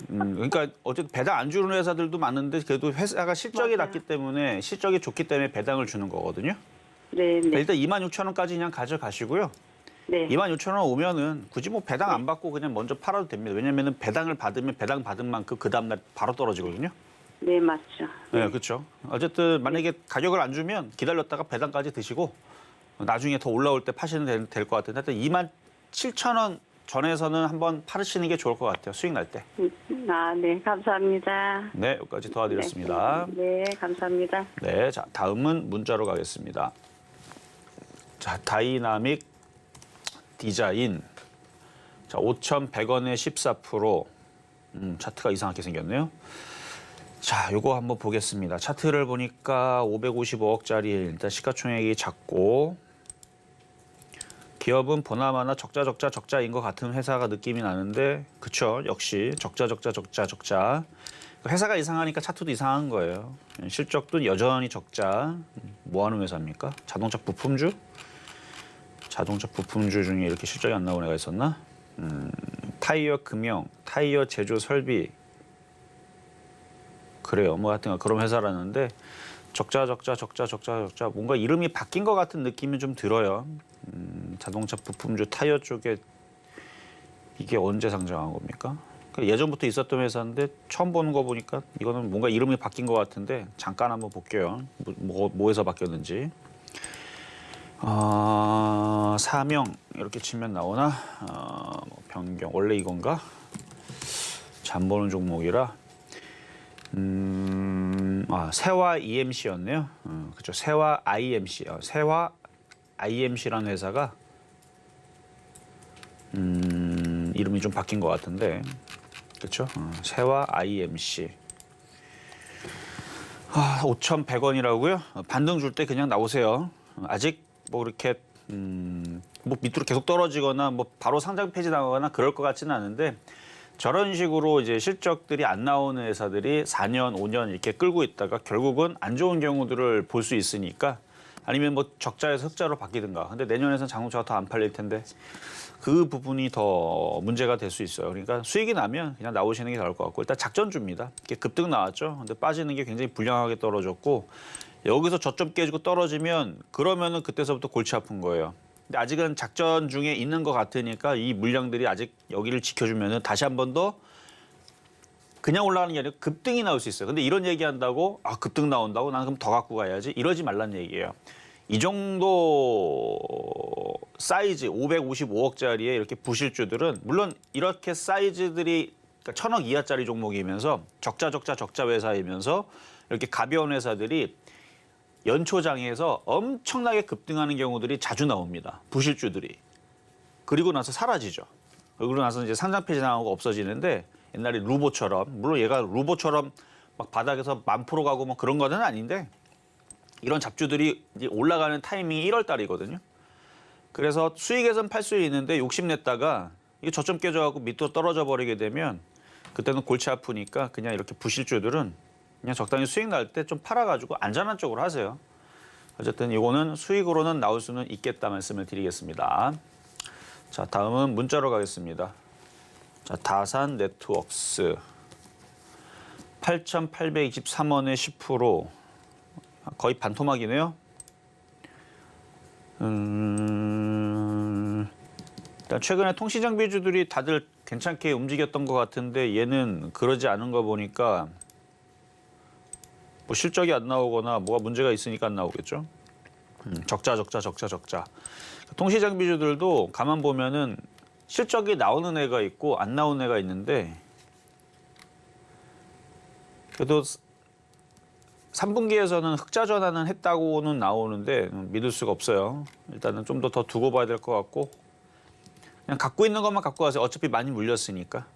그러니까 어쨌든 배당 안 주는 회사들도 많은데 그래도 회사가 실적이 맞아요. 낮기 때문에 실적이 좋기 때문에 배당을 주는 거거든요. 네, 네. 일단 26,000원까지 그냥 가져가시고요. 네. 26,000원 오면은 굳이 뭐 배당 안 받고 그냥 먼저 팔아도 됩니다. 왜냐면은 배당을 받으면 배당 받은 만큼 그 다음날 바로 떨어지거든요. 네, 맞죠. 네, 그렇죠. 어쨌든 만약에 가격을 안 주면 기다렸다가 배당까지 드시고 나중에 더 올라올 때 파시면 될 것 같은데 하여튼 27,000원 전에서는 한번 팔으시는 게 좋을 것 같아요. 수익 날 때. 네, 감사합니다. 네, 여기까지 도와드렸습니다. 네, 감사합니다. 네, 자 다음은 문자로 가겠습니다. 자, 다이나믹 디자인. 자, 5,100원에 14%. 차트가 이상하게 생겼네요. 자, 요거 한번 보겠습니다. 차트를 보니까 555억짜리 일단 시가총액이 작고 기업은 보나마나 적자인 것 같은 회사가 느낌이 나는데 그쵸? 역시 적자. 회사가 이상하니까 차트도 이상한 거예요. 실적도 여전히 적자. 뭐 하는 회사입니까? 자동차 부품주? 자동차 부품주 중에 이렇게 실적이 안 나오는 애가 있었나? 타이어 금형, 타이어 제조 설비. 그래요. 뭐 하여튼 그런 회사라는데 적자 뭔가 이름이 바뀐 것 같은 느낌이 좀 들어요. 자동차 부품주 타이어 쪽에 이게 언제 상장한 겁니까? 그러니까 예전부터 있었던 회사인데 처음 보는 거 보니까 이거는 뭔가 이름이 바뀐 것 같은데 잠깐 한번 볼게요. 뭐에서 바뀌었는지. 사명 이렇게 치면 나오나? 뭐 변경 원래 이건가? 잘 보는 종목이라. 세화 EMC였네요. 그렇죠. 세화 IMC. 세화 IMC라는 회사가 이름이 좀 바뀐 것 같은데, 그렇죠? 세화 IMC. 5,100원이라고요? 반등 줄 때 그냥 나오세요. 아직 뭐 그렇게 뭐 밑으로 계속 떨어지거나 뭐 바로 상장 폐지 나거나 그럴 것 같지는 않은데, 저런 식으로 이제 실적들이 안 나오는 회사들이 4년, 5년 이렇게 끌고 있다가 결국은 안 좋은 경우들을 볼 수 있으니까, 아니면 뭐 적자에서 흑자로 바뀌든가. 근데 내년에는 자동차가 더 안 팔릴 텐데 그 부분이 더 문제가 될 수 있어요. 그러니까 수익이 나면 그냥 나오시는 게 나을 것 같고, 일단 작전주입니다. 이게 급등 나왔죠. 근데 빠지는 게 굉장히 불량하게 떨어졌고, 여기서 저점 깨지고 떨어지면 그러면은 그때서부터 골치 아픈 거예요. 근데 아직은 작전 중에 있는 것 같으니까 이 물량들이 아직 여기를 지켜주면은 다시 한 번 더 그냥 올라가는 게 아니라 급등이 나올 수 있어요. 근데 이런 얘기한다고 급등 나온다고 나는 그럼 더 갖고 가야지 이러지 말란 얘기예요. 이 정도 사이즈 555억짜리의 이렇게 부실주들은 물론 이렇게 사이즈들이 그러니까 1,000억 이하짜리 종목이면서 적자 회사이면서 이렇게 가벼운 회사들이 연초장에서 엄청나게 급등하는 경우들이 자주 나옵니다. 부실주들이. 그리고 나서 사라지죠. 그리고 나서 이제 상장 폐지 당하고 없어지는데, 옛날에 루보처럼, 물론 얘가 루보처럼 막 바닥에서 10,000% 가고 뭐 그런 거는 아닌데, 이런 잡주들이 이제 올라가는 타이밍이 1월 달이거든요. 그래서 수익에선 팔 수 있는데 욕심냈다가 이게 저점 깨져갖고 밑으로 떨어져 버리게 되면 그때는 골치 아프니까 그냥 이렇게 부실주들은 그냥 적당히 수익 날 때 좀 팔아가지고 안전한 쪽으로 하세요. 어쨌든 이거는 수익으로는 나올 수는 있겠다 말씀을 드리겠습니다. 자, 다음은 문자로 가겠습니다. 자, 다산 네트워크스 8,823원에 10%. 거의 반토막이네요. 일단 최근에 통신장비주들이 다들 괜찮게 움직였던 것 같은데 얘는 그러지 않은 거 보니까 뭐 실적이 안 나오거나 뭐가 문제가 있으니까 안 나오겠죠. 적자. 통신장비주들도 가만 보면은 실적이 나오는 애가 있고 안 나오는 애가 있는데, 그래도 3분기에서는 흑자 전환은 했다고는 나오는데 믿을 수가 없어요. 일단은 좀 더 두고 봐야 될 것 같고, 그냥 갖고 있는 것만 갖고 가세요. 어차피 많이 물렸으니까.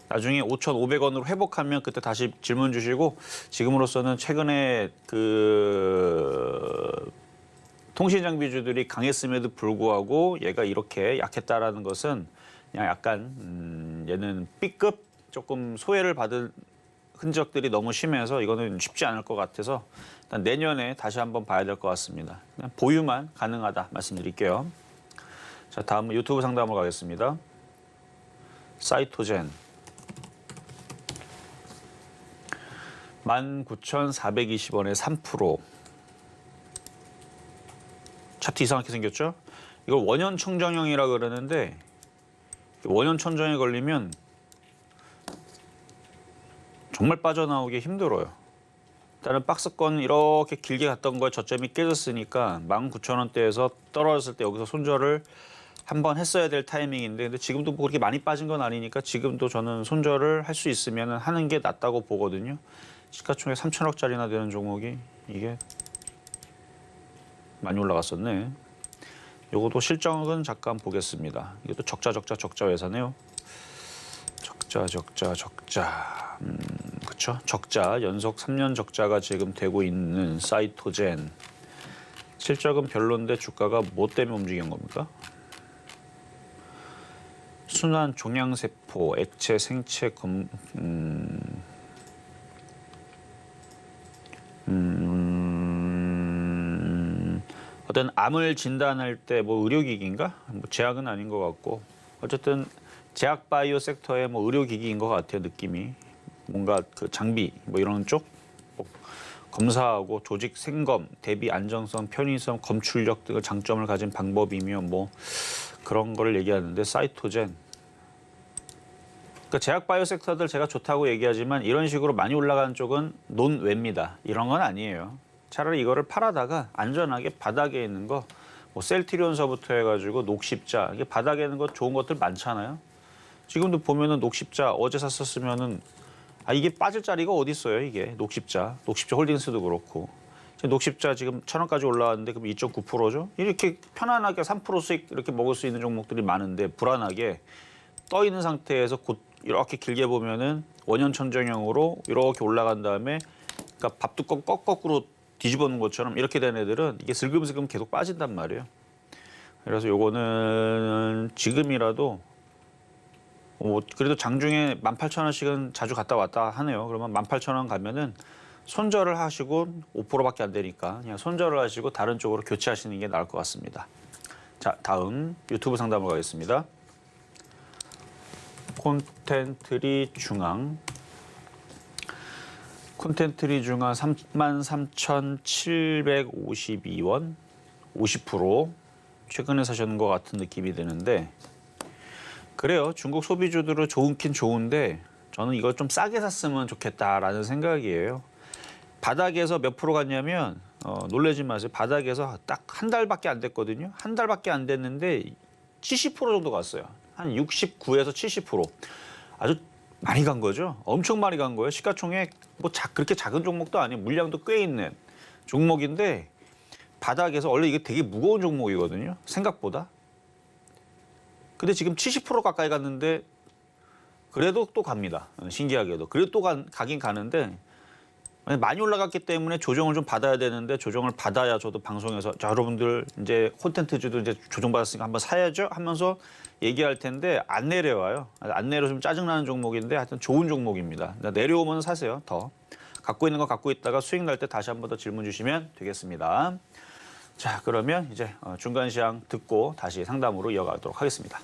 나중에 5,500원으로 회복하면 그때 다시 질문 주시고, 지금으로서는 최근에 그 통신장비주들이 강했음에도 불구하고 얘가 이렇게 약했다라는 것은 그냥 약간 얘는 B급 조금 소외를 받은 흔적들이 너무 심해서 이거는 쉽지 않을 것 같아서 일단 내년에 다시 한번 봐야 될 것 같습니다. 그냥 보유만 가능하다 말씀드릴게요. 자, 다음은 유튜브 상담으로 가겠습니다. 사이토젠 19,420원에 3%. 차트 이상하게 생겼죠? 이걸 원형 청정형이라 그러는데, 원형 청정에 걸리면 정말 빠져나오기 힘들어요. 일단은 박스권 이렇게 길게 갔던 거에 저점이 깨졌으니까 19,000원대에서 떨어졌을 때 여기서 손절을 한번 했어야 될 타이밍인데, 근데 지금도 뭐 그렇게 많이 빠진 건 아니니까 지금도 저는 손절을 할 수 있으면 하는 게 낫다고 보거든요. 시가총액 3,000억짜리나 되는 종목이 이게 많이 올라갔었네. 요것도 실적은 잠깐 보겠습니다. 이것도 적자 회사네요. 적자. 그렇죠. 적자, 연속 3년 적자가 지금 되고 있는 사이토젠. 실적은 별론데 주가가 뭐 때문에 움직인 겁니까? 순환 종양세포, 액체, 생체 어떤 암을 진단할 때 뭐 의료기기인가? 뭐 제약은 아닌 것 같고, 어쨌든 제약 바이오 섹터의 뭐 의료기기인 것 같아요, 느낌이. 뭔가 그 장비 뭐 이런 쪽 뭐 검사하고 조직 생검, 대비 안정성, 편의성, 검출력 등의 장점을 가진 방법이며 뭐 그런 거를 얘기하는데 사이토젠. 그러니까 제약 바이오 섹터들 제가 좋다고 얘기하지만 이런 식으로 많이 올라가는 쪽은 논외입니다. 이런 건 아니에요. 차라리 이거를 팔아다가 안전하게 바닥에 있는 거, 뭐 셀트리온서부터 해가지고 녹십자, 이게 바닥에 있는 거 좋은 것들 많잖아요. 지금도 보면은 녹십자 어제 샀었으면은 이게 빠질 자리가 어디 있어요, 이게 녹십자 홀딩스도 그렇고. 녹십자 지금 1,000원까지 올라왔는데 그럼 2.9%죠. 이렇게 편안하게 3% 수익 이렇게 먹을 수 있는 종목들이 많은데 불안하게 떠 있는 상태에서 곧 이렇게 길게 보면은 원년천정형으로 이렇게 올라간 다음에 그러니까 밥뚜껑 거꾸로 뒤집어 놓은 것처럼 이렇게 된 애들은 이게 슬금슬금 계속 빠진단 말이에요. 그래서 요거는 지금이라도 그래도 장중에 18,000원씩은 자주 갔다 왔다 하네요. 그러면 18,000원 가면은 손절을 하시고 5%밖에 안 되니까 그냥 손절을 하시고 다른 쪽으로 교체하시는 게 나을 것 같습니다. 자, 다음 유튜브 상담으로 가겠습니다. 콘텐트리 중앙 33,752원 50% 최근에 사셨는 것 같은 느낌이 드는데 그래요. 중국 소비주들은 좋긴 좋은데 저는 이거 좀 싸게 샀으면 좋겠다라는 생각이에요. 바닥에서 몇 프로 갔냐면 놀라지 마세요. 바닥에서 딱 한 달밖에 안 됐거든요. 한 달밖에 안 됐는데 70% 정도 갔어요. 한 69에서 70%. 아주 많이 간 거죠. 엄청 많이 간 거예요. 시가총액 뭐 그렇게 작은 종목도 아니에요. 물량도 꽤 있는 종목인데 바닥에서 원래 이게 되게 무거운 종목이거든요. 생각보다. 근데 지금 70% 가까이 갔는데 그래도 또 갑니다. 신기하게도. 그래도 또 가긴 가는데 많이 올라갔기 때문에 조정을 좀 받아야 되는데 조정을 받아야 저도 방송에서 자, 여러분들 이제 콘텐츠주도 이제 조정받았으니까 한번 사야죠 하면서 얘기할 텐데 안 내려와요. 안 내려 좀 짜증나는 종목인데 하여튼 좋은 종목입니다. 내려오면 사세요. 더. 갖고 있는 거 갖고 있다가 수익 날 때 다시 한 번 더 질문 주시면 되겠습니다. 자, 그러면 이제 중간 시황 듣고 다시 상담으로 이어가도록 하겠습니다.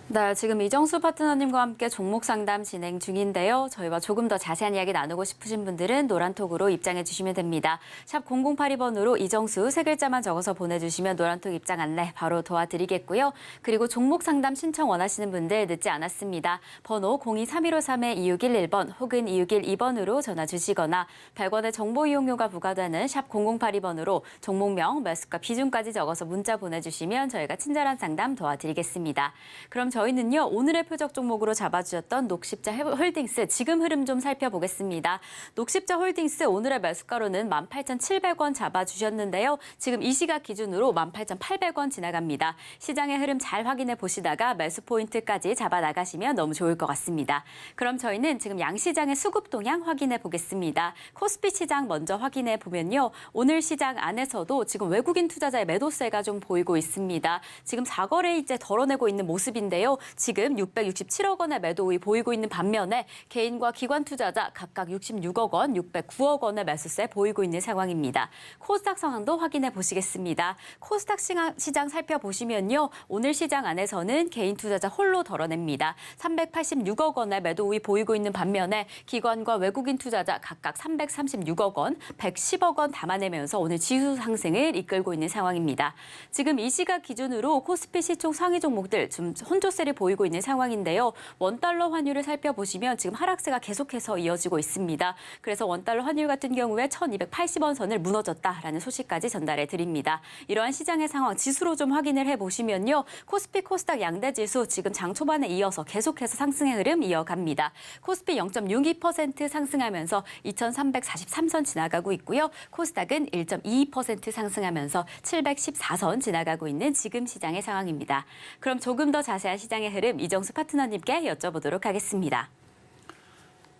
네, 지금 이정수 파트너님과 함께 종목 상담 진행 중인데요. 저희와 조금 더 자세한 이야기 나누고 싶으신 분들은 노란톡으로 입장해 주시면 됩니다. 샵 0082번으로 이정수 세 글자만 적어서 보내주시면 노란톡 입장 안내 바로 도와드리겠고요. 그리고 종목 상담 신청 원하시는 분들 늦지 않았습니다. 번호 023153-2611번 혹은 2612번으로 전화 주시거나 100원의 정보 이용료가 부과되는 샵 0082번으로 종목명, 매수가, 비중까지 적어서 문자 보내주시면 저희가 친절한 상담 도와드리겠습니다. 그럼 저희는요, 오늘의 표적 종목으로 잡아주셨던 녹십자 홀딩스 지금 흐름 좀 살펴보겠습니다. 녹십자 홀딩스 오늘의 매수가로는 18,700원 잡아주셨는데요. 지금 이 시각 기준으로 18,800원 지나갑니다. 시장의 흐름 잘 확인해 보시다가 매수 포인트까지 잡아 나가시면 너무 좋을 것 같습니다. 그럼 저희는 지금 양시장의 수급 동향 확인해 보겠습니다. 코스피 시장 먼저 확인해 보면요. 오늘 시장 안에서도 지금 외국인 투자자의 매도세가 좀 보이고 있습니다. 지금 4거래일째 덜어내고 있는 모습인데요. 지금 667억 원의 매도 우위 보이고 있는 반면에 개인과 기관 투자자 각각 66억 원, 609억 원의 매수세 보이고 있는 상황입니다. 코스닥 상황도 확인해 보시겠습니다. 코스닥 시장 살펴보시면요. 오늘 시장 안에서는 개인 투자자 홀로 덜어냅니다. 386억 원의 매도 우위 보이고 있는 반면에 기관과 외국인 투자자 각각 336억 원, 110억 원 담아내면서 오늘 지수 상승을 이끌고 있는 상황입니다. 지금 이 시각 기준으로 코스피 시총 상위 종목들 좀 혼조세를 보이고 있는 상황인데요. 원달러 환율을 살펴보시면 지금 하락세가 계속해서 이어지고 있습니다. 그래서 원달러 환율 같은 경우에 1,280원 선을 무너졌다라는 소식까지 전달해 드립니다. 이러한 시장의 상황 지수로 좀 확인을 해보시면요. 코스피 코스닥 양대 지수 지금 장 초반에 이어서 계속해서 상승의 흐름 이어갑니다. 코스피 0.62% 상승하면서 2,343선 지나가고 있고요. 코스닥은 1.22% 상승하면서 714선 지나가고 있는 지금 시장의 상황입니다. 그럼 조금 더 자세한 시장의 흐름 이정수 파트너님께 여쭤보도록 하겠습니다.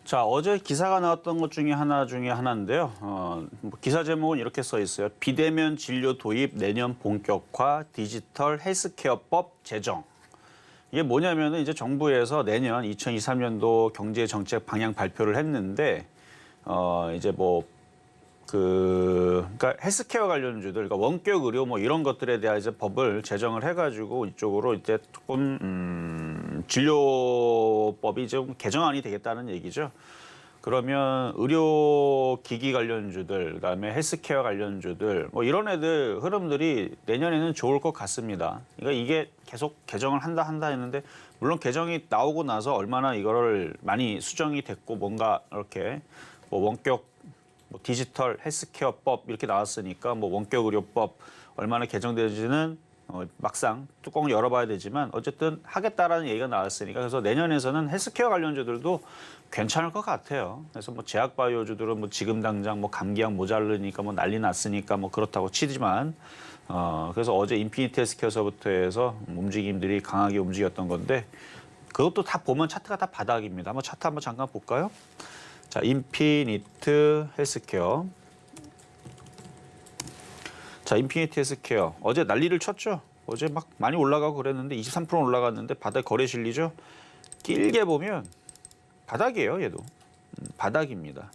자, 어제 기사가 나왔던 것 중에 하나인데요. 기사 제목은 이렇게 써 있어요. 비대면 진료 도입 내년 본격화 디지털 헬스케어법 제정. 이게 뭐냐면은 이제 정부에서 내년 2023년도 경제 정책 방향 발표를 했는데 이제 그러니까 헬스케어 관련주들, 그러니까 원격 의료 뭐 이런 것들에 대한 이제 법을 제정을 해가지고 이쪽으로 이제 조금 진료법이 좀 개정안이 되겠다는 얘기죠. 그러면 의료기기 관련주들, 그다음에 헬스케어 관련주들 뭐 이런 애들 흐름들이 내년에는 좋을 것 같습니다. 그러니까 이게 계속 개정을 한다 했는데 물론 개정이 나오고 나서 얼마나 이거를 많이 수정이 됐고 뭔가 이렇게 뭐 원격 뭐 디지털 헬스케어법 이렇게 나왔으니까 뭐 원격 의료법 얼마나 개정되는지는 막상 뚜껑을 열어봐야 되지만 어쨌든 하겠다라는 얘기가 나왔으니까 그래서 내년에서는 헬스케어 관련주들도 괜찮을 것 같아요. 그래서 뭐 제약바이오주들은 뭐 지금 당장 뭐 감기약 모자르니까 뭐 난리 났으니까 뭐 그렇다고 치지만 그래서 어제 인피니티 헬스케어서부터 해서 움직임들이 강하게 움직였던 건데 그것도 다 보면 차트가 다 바닥입니다. 한번 차트 한번 잠깐 볼까요? 자, 인피니트 헬스케어. 자, 인피니티 헬스케어. 어제 난리를 쳤죠? 어제 막 많이 올라가고 그랬는데 23% 올라갔는데 바닥 거래 실리죠? 길게 보면 바닥이에요, 얘도. 바닥입니다.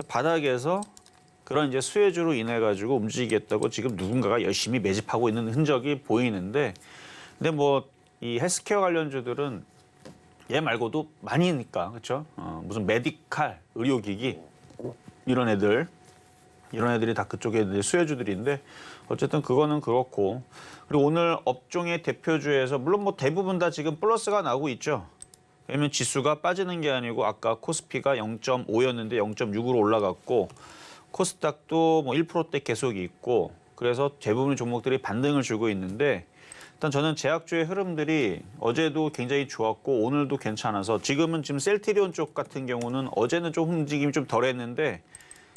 바닥에서 그런 이제 수혜주로 인해 가지고 움직이겠다고 지금 누군가가 열심히 매집하고 있는 흔적이 보이는데 근데 뭐 이 헬스케어 관련주들은 얘 말고도 많이 있으니까 그렇죠? 무슨 메디칼, 의료기기 이런 애들이 다 그쪽에 이제 수혜주들인데 어쨌든 그거는 그렇고 그리고 오늘 업종의 대표주에서 물론 뭐 대부분 다 지금 플러스가 나오고 있죠. 왜냐면 지수가 빠지는 게 아니고 아까 코스피가 0.5였는데 0.6으로 올라갔고 코스닥도 뭐 1%대 계속 있고 그래서 대부분의 종목들이 반등을 주고 있는데 일단 저는 제약주의 흐름들이 어제도 굉장히 좋았고 오늘도 괜찮아서 지금 셀트리온 쪽 같은 경우는 어제는 좀 움직임이 좀 덜했는데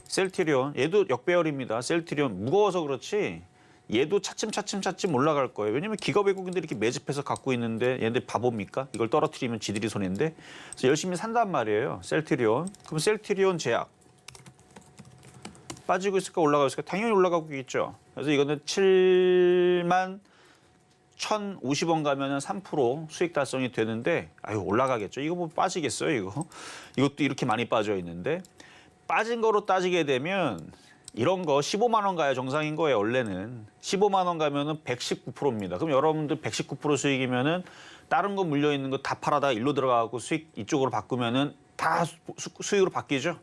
셀트리온 얘도 역배열입니다. 셀트리온 무거워서 그렇지 얘도 차츰 올라갈 거예요. 왜냐면 기업 외국인들이 이렇게 매집해서 갖고 있는데 얘네들 바보입니까? 이걸 떨어뜨리면 지들이 손해인데 그래서 열심히 산단 말이에요. 셀트리온. 그럼 셀트리온 제약 빠지고 있을까 올라가고 있을까? 당연히 올라가고 있죠. 그래서 이거는 7만 1,050원 가면은 3% 수익 달성이 되는데 아유 올라가겠죠. 이거 뭐 빠지겠어요, 이거. 이것도 이렇게 많이 빠져 있는데 빠진 거로 따지게 되면 이런 거 15만 원 가야 정상인 거예요, 원래는. 15만 원 가면은 119%입니다. 그럼 여러분들 119% 수익이면은 다른 거 물려 있는 거 다 팔아다 일로 들어가고 수익 이쪽으로 바꾸면은 다 수익으로 바뀌죠.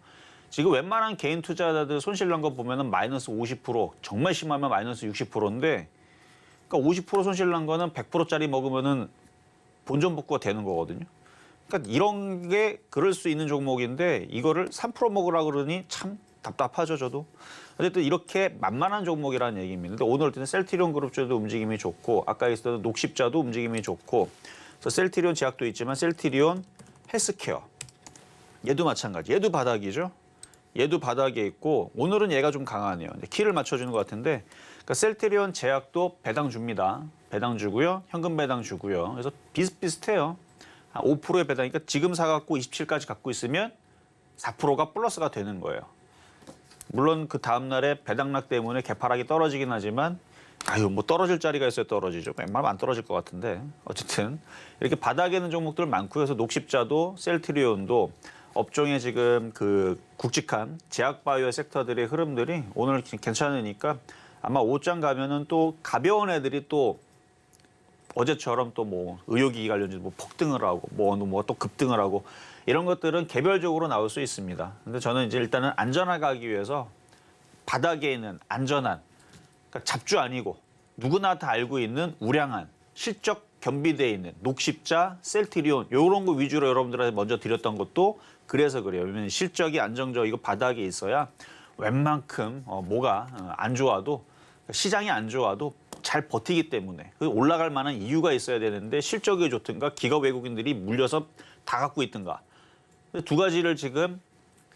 지금 웬만한 개인 투자자들 손실 난 거 보면은 마이너스 50%, 정말 심하면 마이너스 60%인데 그러니까 50% 손실 난 거는 100%짜리 먹으면은 본전복구가 되는 거거든요. 그러니까 이런 게 그럴 수 있는 종목인데 이거를 3% 먹으라 그러니 참 답답하죠, 저도. 어쨌든 이렇게 만만한 종목이라는 얘기입니다. 근데 오늘 때는 셀트리온 그룹주도 움직임이 좋고 아까 있었던 녹십자도 움직임이 좋고 그래서 셀트리온 제약도 있지만 셀트리온 헬스케어 얘도 마찬가지. 얘도 바닥이죠. 얘도 바닥에 있고 오늘은 얘가 좀 강하네요. 키를 맞춰주는 것 같은데 그러니까 셀트리온 제약도 배당 줍니다. 배당 주고요. 현금 배당 주고요. 그래서 비슷비슷해요. 5%의 배당이니까 지금 사갖고 27까지 갖고 있으면 4%가 플러스가 되는 거예요. 물론 그 다음날에 배당락 때문에 개파락이 떨어지긴 하지만 아유 뭐 떨어질 자리가 있어야 떨어지죠. 웬만하면 안 떨어질 것 같은데 어쨌든 이렇게 바닥에 있는 종목들 많고요. 그래서 녹십자도 셀트리온도 업종의 지금 그 굵직한 제약바이오 섹터들의 흐름들이 오늘 괜찮으니까 아마 오장 가면은 또 가벼운 애들이 또 어제처럼 또 뭐 의료기기 관련주 뭐 폭등을 하고 뭐 또 급등을 하고 이런 것들은 개별적으로 나올 수 있습니다. 근데 저는 이제 일단은 안전하게 가기 위해서 바닥에 있는 안전한 그러니까 잡주 아니고 누구나 다 알고 있는 우량한 실적 겸비되어 있는 녹십자, 셀트리온 이런 거 위주로 여러분들한테 먼저 드렸던 것도 그래서 그래요. 왜냐면 실적이 안정적이고 바닥에 있어야 웬만큼 뭐가 안 좋아도 시장이 안 좋아도 잘 버티기 때문에 올라갈 만한 이유가 있어야 되는데 실적이 좋든가 기업 외국인들이 물려서 다 갖고 있든가 두 가지를 지금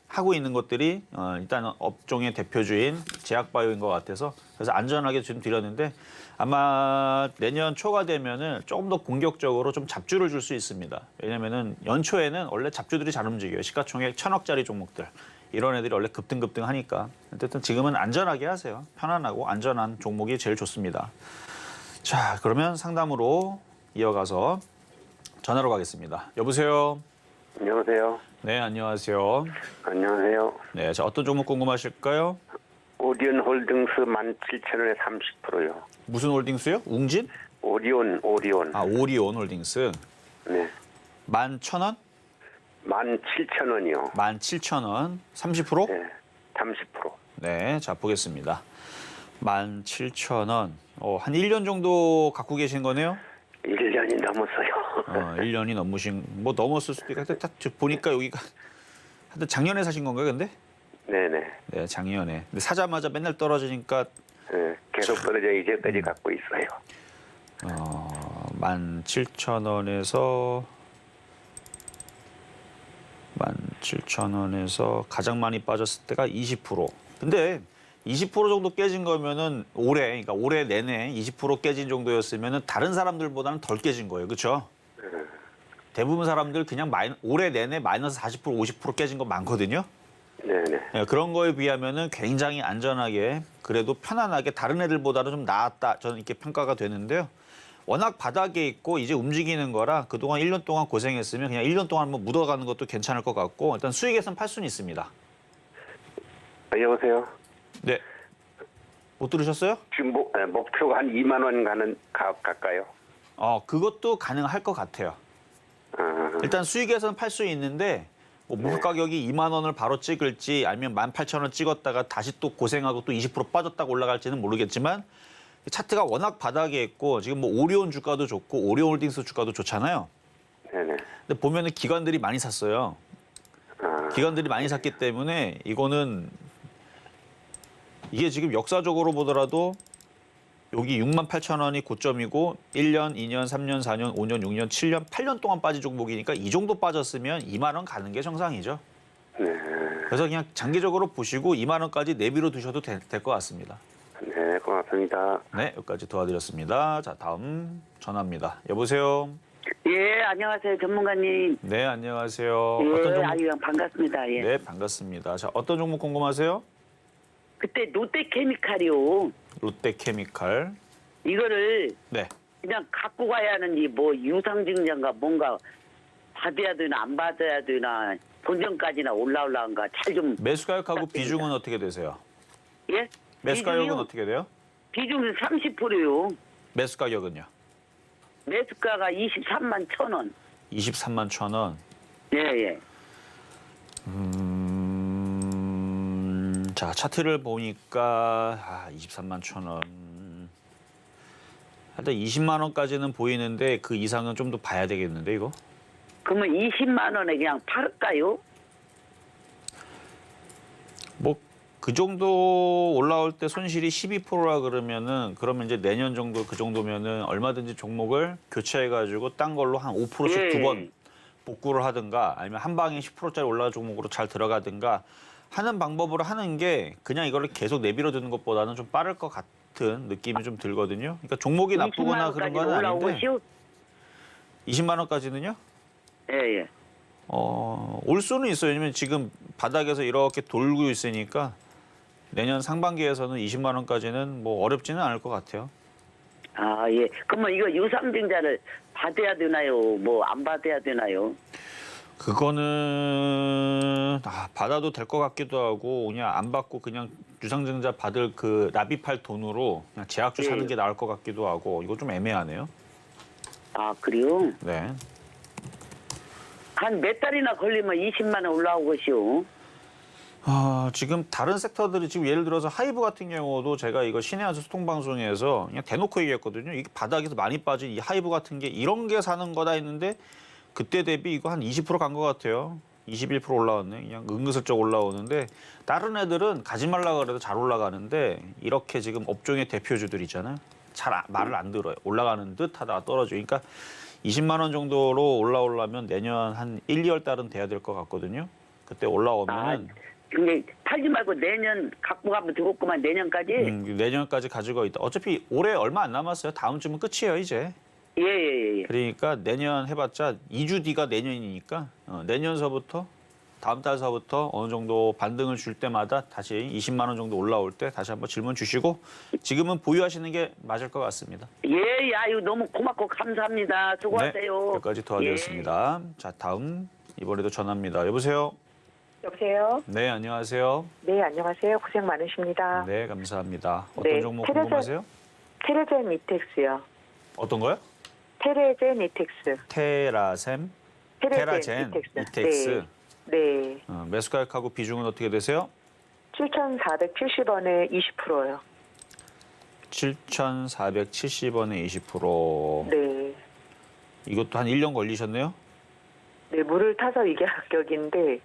하고 있는 것들이 일단 업종의 대표주인 제약바이오인 것 같아서 그래서 안전하게 지금 드렸는데 아마 내년 초가 되면은 조금 더 공격적으로 좀 잡주를 줄 수 있습니다. 왜냐면은 연초에는 원래 잡주들이 잘 움직여요. 시가총액 1,000억짜리 종목들. 이런 애들이 원래 급등 하니까. 어쨌든 지금은 안전하게 하세요. 편안하고 안전한 종목이 제일 좋습니다. 자, 그러면 상담으로 이어가서 전화로 가겠습니다. 여보세요? 안녕하세요. 네, 안녕하세요. 안녕하세요. 네, 자, 어떤 종목 궁금하실까요? 오리온 홀딩스 17,000원에 30%요. 무슨 홀딩스요? 웅진? 오리온. 아, 오리온 홀딩스. 네. 11,000원? 17,000원이요. 17,000원. 30%? 네, 30%. 네, 자 보겠습니다. 17,000원. 한 1년 정도 갖고 계신 거네요? 1년이 넘었어요. 1년이 넘으신, 뭐 넘었을 수도 있고, 딱 보니까 여기가, 하여튼 작년에 사신 건가요, 근데? 네네. 네, 작년에. 근데 사자마자 맨날 떨어지니까, 네, 계속 떨어져 이제까지 갖고 있어요. 17,000원에서, 17,000원에서 가장 많이 빠졌을 때가 20%. 근데 20% 정도 깨진 거면은 그러니까 올해 내내 20% 깨진 정도였으면은 다른 사람들보다는 덜 깨진 거예요. 그렇죠? 대부분 사람들 그냥 올해 내내 마이너스 40%, 50% 깨진 거 많거든요. 네네. 네, 그런 거에 비하면은 굉장히 안전하게 그래도 편안하게 다른 애들보다는 좀 나았다. 저는 이렇게 평가가 되는데요. 워낙 바닥에 있고 이제 움직이는 거라 그동안 1년 동안 고생했으면 그냥 1년 동안 뭐 묻어가는 것도 괜찮을 것 같고 일단 수익에선 팔 수는 있습니다. 여보세요? 네. 못 들으셨어요? 지금 목표가 한 2만 원 가까요? 그것도 가능할 것 같아요. 일단 수익에서는 팔 수 있는데 뭐 목표 가격이 2만 원을 바로 찍을지 아니면 18,000원 찍었다가 다시 또 고생하고 또 20% 빠졌다가 올라갈지는 모르겠지만 차트가 워낙 바닥에 있고 지금 뭐 오리온 주가도 좋고 오리온홀딩스 주가도 좋잖아요. 네네. 근데 보면은 기관들이 많이 샀어요. 기관들이 많이 샀기 때문에 이게 지금 역사적으로 보더라도 여기 68,000원이 고점이고 1년, 2년, 3년, 4년, 5년, 6년, 7년, 8년 동안 빠진 종목이니까 이 정도 빠졌으면 2만 원 가는 게 정상이죠. 네. 그래서 그냥 장기적으로 보시고 2만 원까지 내비로 두셔도 될 것 같습니다. 네, 고맙습니다. 네, 여기까지 도와드렸습니다. 자, 다음 전화입니다. 여보세요. 예, 안녕하세요, 전문가님. 네, 안녕하세요. 예, 어떤 종목? 아유, 반갑습니다. 예. 네, 반갑습니다. 자, 어떤 종목 궁금하세요? 그때 롯데케미칼이요. 롯데케미칼. 이거를 네. 그냥 갖고 가야 하는지 뭐 유상증자인가 뭔가 받아야 되나 안 받아야 되나 본전까지나 올라올라한가 잘 좀. 매수 가격하고 비중은 어떻게 되세요? 예? 매수 가격은 어떻게 돼요? 비중이 30%요. 매수 가격은요? 매수가가 23만 1,000원. 23만 1,000원. 예, 예. 자, 차트를 보니까 23만 1,000원. 하여튼 20만 원까지는 보이는데 그 이상은 좀 더 봐야 되겠는데 이거? 그러면 20만 원에 그냥 팔을까요? 뭐 그 정도 올라올 때 손실이 12%라 그러면 이제 내년 정도 그 정도면은 얼마든지 종목을 교체해 가지고 딴 걸로 한 5%씩 예. 두 번 복구를 하든가 아니면 한 방에 10%짜리 올라간 종목으로 잘 들어가든가 하는 방법으로 하는 게 그냥 이거를 계속 내버려 두는 것보다는 좀 빠를 것 같은 느낌이 좀 들거든요. 그러니까 종목이 나쁘거나 그런 건 아닌데 올라오시오? 20만 원까지는요? 예, 예. 올 수는 있어요. 왜냐면 지금 바닥에서 이렇게 돌고 있으니까 내년 상반기에서는 20만 원까지는 뭐 어렵지는 않을 것 같아요. 아, 예. 그러면 이거 유상증자를 받아야 되나요? 뭐 안 받아야 되나요? 그거는 받아도 될 것 같기도 하고 그냥 안 받고 그냥 유상증자 받을 그 납입할 돈으로 그냥 제약주 사는 게 나을 것 같기도 하고 이거 좀 애매하네요. 아, 그래요? 네. 한 몇 달이나 걸리면 20만 원 올라오고시오. 지금 다른 섹터들이 지금 예를 들어서 하이브 같은 경우도 제가 이거 신의 한수 소통방송에서 그냥 대놓고 얘기했거든요. 이게 바닥에서 많이 빠진 이 하이브 같은 게 이런 게 사는 거다 했는데 그때 대비 이거 한 20% 간 것 같아요. 21% 올라왔네. 그냥 은근슬쩍 올라오는데 다른 애들은 가지 말라 그래도 잘 올라가는데 이렇게 지금 업종의 대표주들 있잖아요. 잘 말을 안 들어요. 올라가는 듯 하다가 떨어져요. 그러니까 20만 원 정도로 올라오려면 내년 한 1, 2월 달은 돼야 될 것 같거든요. 그때 올라오면은 근데 팔지 말고 내년 갖고 가면 되겠구만, 내년까지? 내년까지 가지고 있다. 어차피 올해 얼마 안 남았어요. 다음 주면 끝이에요, 이제. 예, 예, 예. 그러니까 내년 해봤자 2주 뒤가 내년이니까 내년서부터 다음 달서부터 어느 정도 반등을 줄 때마다 다시 20만 원 정도 올라올 때 다시 한번 질문 주시고 지금은 보유하시는 게 맞을 것 같습니다. 예, 아유, 너무 고맙고 감사합니다. 수고하세요. 네, 여기까지 도와드렸습니다. 자, 다음 이번에도 전화입니다. 여보세요? 여보세요? 네, 안녕하세요. 네, 안녕하세요. 고생 많으십니다. 네, 감사합니다. 어떤 네, 종목 테레젠- 궁금하세요? 테레젠 이텍스요. 어떤 거요? 테레젠 이텍스. 테라셈 테라젠, 이텍스. 네. 매수 가격하고 비중은 어떻게 되세요? 7,470원에 20%요. 7,470원에 20%. 네. 이것도 한 1년 걸리셨네요? 네, 물을 타서 이게 합격인데,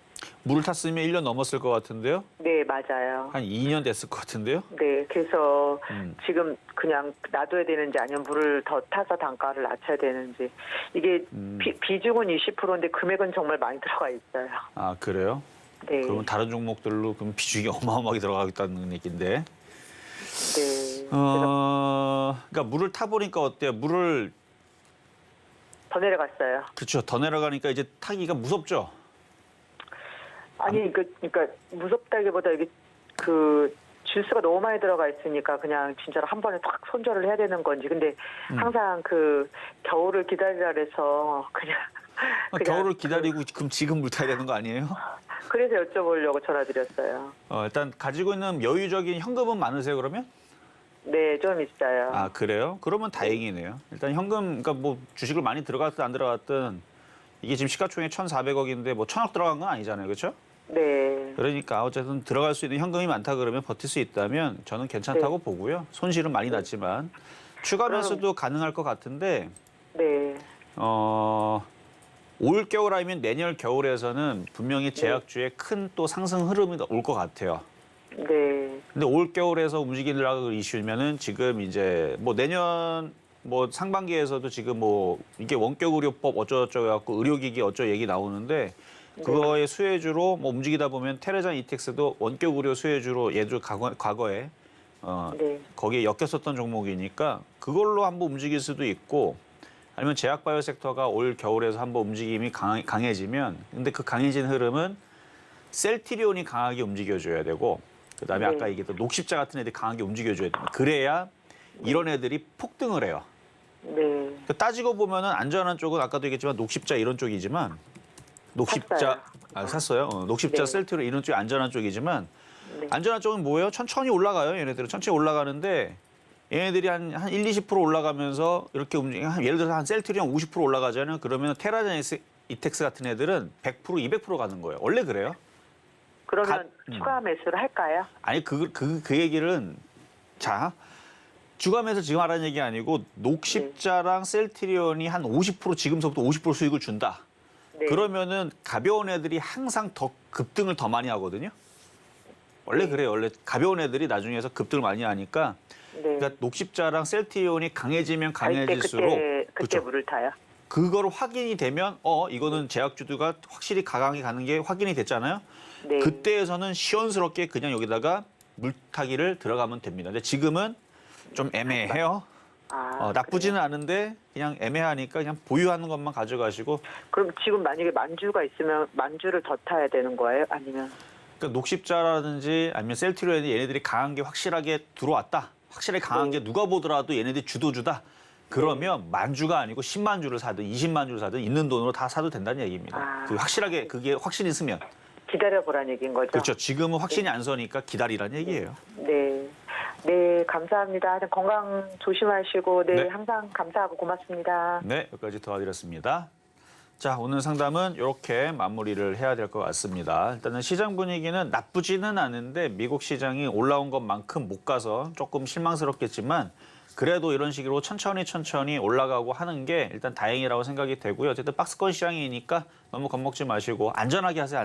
물을 탔으면 1년 넘었을 것 같은데요? 네, 맞아요. 한 2년 됐을 것 같은데요? 네, 그래서 지금 그냥 놔둬야 되는지 아니면 물을 더 타서 단가를 낮춰야 되는지. 이게 비중은 20%인데 금액은 정말 많이 들어가 있어요. 아, 그래요? 네. 그러면 다른 종목들로 그럼 비중이 어마어마하게 들어가겠다는 얘기인데. 네. 그러니까 물을 타보니까 어때요? 물을, 더 내려갔어요. 그렇죠. 더 내려가니까 이제 타기가 무섭죠? 아니, 그러니까 무섭다기보다 이게 주스가 너무 많이 들어가 있으니까 그냥 진짜로 한 번에 탁 손절을 해야 되는 건지. 근데 항상 겨울을 기다리라 그래서 그냥 겨울을 기다리고 그럼 지금 물 타야 되는 거 아니에요? 그래서 여쭤보려고 전화드렸어요. 일단 가지고 있는 여유적인 현금은 많으세요, 그러면? 네, 좀 있어요. 아, 그래요? 그러면 다행이네요. 일단 현금, 그러니까 뭐 주식을 많이 들어갔든 안 들어갔든 이게 지금 시가총액 1,400억인데 뭐 1,000억 들어간 건 아니잖아요, 그렇죠? 네. 그러니까 어쨌든 들어갈 수 있는 현금이 많다 그러면 버틸 수 있다면 저는 괜찮다고 보고요. 손실은 많이 났지만 추가 매수도 가능할 것 같은데 네. 올 겨울 아니면 내년 겨울에서는 분명히 제약주의 큰 또 상승 흐름이 올 것 같아요. 네. 근데 올 겨울에서 움직이려고 이슈면은 지금 이제 뭐 내년 뭐 상반기에서도 지금 뭐 이게 원격 의료법 어쩌고저쩌고 해갖고 의료기기 어쩌고 얘기 나오는데 그거의 수혜주로 뭐 움직이다 보면 테라젠 이텍스도 원격 의료 수혜주로 얘도 과거에 네. 거기에 엮였었던 종목이니까 그걸로 한번 움직일 수도 있고 아니면 제약바이오 섹터가 올 겨울에서 한번 움직임이 강해지면 근데 그 강해진 흐름은 셀트리온이 강하게 움직여줘야 되고 그다음에 네. 아까 얘기했던 녹십자 같은 애들이 강하게 움직여줘야 됩니다. 그래야 이런 애들이 폭등을 해요. 네. 그러니까 따지고 보면은 안전한 쪽은 아까도 얘기했지만 녹십자 이런 쪽이지만 녹십자 샀어요. 녹십자 네. 셀트리온 이런 쪽이 안전한 쪽이지만 네. 안전한 쪽은 뭐예요? 천천히 올라가요. 얘네들은 천천히 올라가는데 얘네들이 한 1, 20% 올라가면서 이렇게 예를 들어서 한 셀트리온 50% 올라가잖아요. 그러면 테라젠 이텍스 같은 애들은 100%, 200% 가는 거예요. 원래 그래요. 그러면 추가 매수를 할까요? 아니 그 얘기는 자 주감에서 지금 하라는 얘기 아니고 녹십자랑 셀트리온이 한 50% 지금서부터 50% 수익을 준다. 네. 그러면은 가벼운 애들이 항상 더 급등을 더 많이 하거든요. 원래 그래요. 원래 가벼운 애들이 나중에서 급등을 많이 하니까 네. 그러니까 녹십자랑 셀트리온이 강해지면 갈 때 강해질수록 그때 그렇죠. 물을 타요. 그거를 확인이 되면 이거는 제약주도가 확실히 강하게 가는 게 확인이 됐잖아요. 네. 그때에서는 시원스럽게 그냥 여기다가 물타기를 들어가면 됩니다. 근데 지금은 좀 애매해요. 나쁘지는 않은데 그냥 애매하니까 그냥 보유하는 것만 가져가시고. 그럼 지금 만약에 만주가 있으면 만주를 더 타야 되는 거예요? 아니면? 그러니까 녹십자라든지 아니면 셀트리온이 얘네들이 강한 게 확실하게 들어왔다. 확실히 강한 게 누가 보더라도 얘네들이 주도주다. 그러면 만주가 아니고 10만 주를 사든 20만 주를 사든 있는 돈으로 다 사도 된다는 얘기입니다. 확실하게 그게 확신이 있으면. 기다려보라는 얘기인 거죠? 그렇죠. 지금은 확신이 안 서니까 기다리라는 얘기예요. 네. 네, 감사합니다. 하여튼 건강 조심하시고, 네. 항상 감사하고 고맙습니다. 네, 여기까지 도와드렸습니다. 자, 오늘 상담은 이렇게 마무리를 해야 될 것 같습니다. 일단은 시장 분위기는 나쁘지는 않은데 미국 시장이 올라온 것만큼 못 가서 조금 실망스럽겠지만 그래도 이런 식으로 천천히 올라가고 하는 게 일단 다행이라고 생각이 되고요. 어쨌든 박스권 시장이니까 너무 겁먹지 마시고 안전하게 하세요.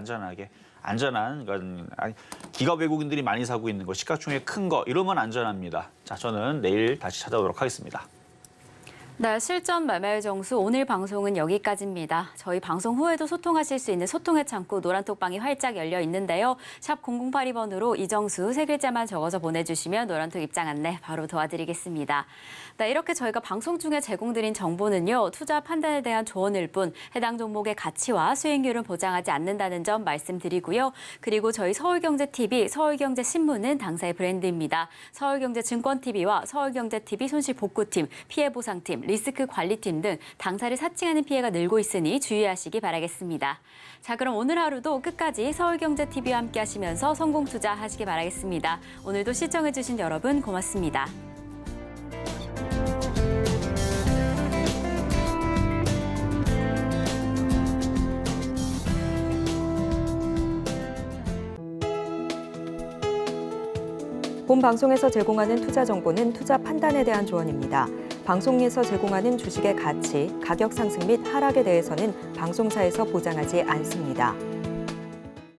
안전한 그러니까 기업 외국인들이 많이 사고 있는 거, 시가총액 큰 거 이러면 안전합니다. 자, 저는 내일 다시 찾아오도록 하겠습니다. 네, 실전 말말 정수 오늘 방송은 여기까지입니다. 저희 방송 후에도 소통하실 수 있는 소통의 창구 노란톡방이 활짝 열려 있는데요. 샵 0082번으로 이정수 세 글자만 적어서 보내주시면 노란톡 입장 안내 바로 도와드리겠습니다. 네, 이렇게 저희가 방송 중에 제공드린 정보는요. 투자 판단에 대한 조언일 뿐 해당 종목의 가치와 수익률은 보장하지 않는다는 점 말씀드리고요. 그리고 저희 서울경제TV, 서울경제신문은 당사의 브랜드입니다. 서울경제증권TV와 서울경제TV 손실복구팀, 피해보상팀, 리스크관리팀 등 당사를 사칭하는 피해가 늘고 있으니 주의하시기 바라겠습니다. 자, 그럼 오늘 하루도 끝까지 서울경제TV와 함께 하시면서 성공 투자하시기 바라겠습니다. 오늘도 시청해주신 여러분 고맙습니다. 본 방송에서 제공하는 투자 정보는 투자 판단에 대한 조언입니다. 방송에서 제공하는 주식의 가치, 가격 상승 및 하락에 대해서는 방송사에서 보장하지 않습니다.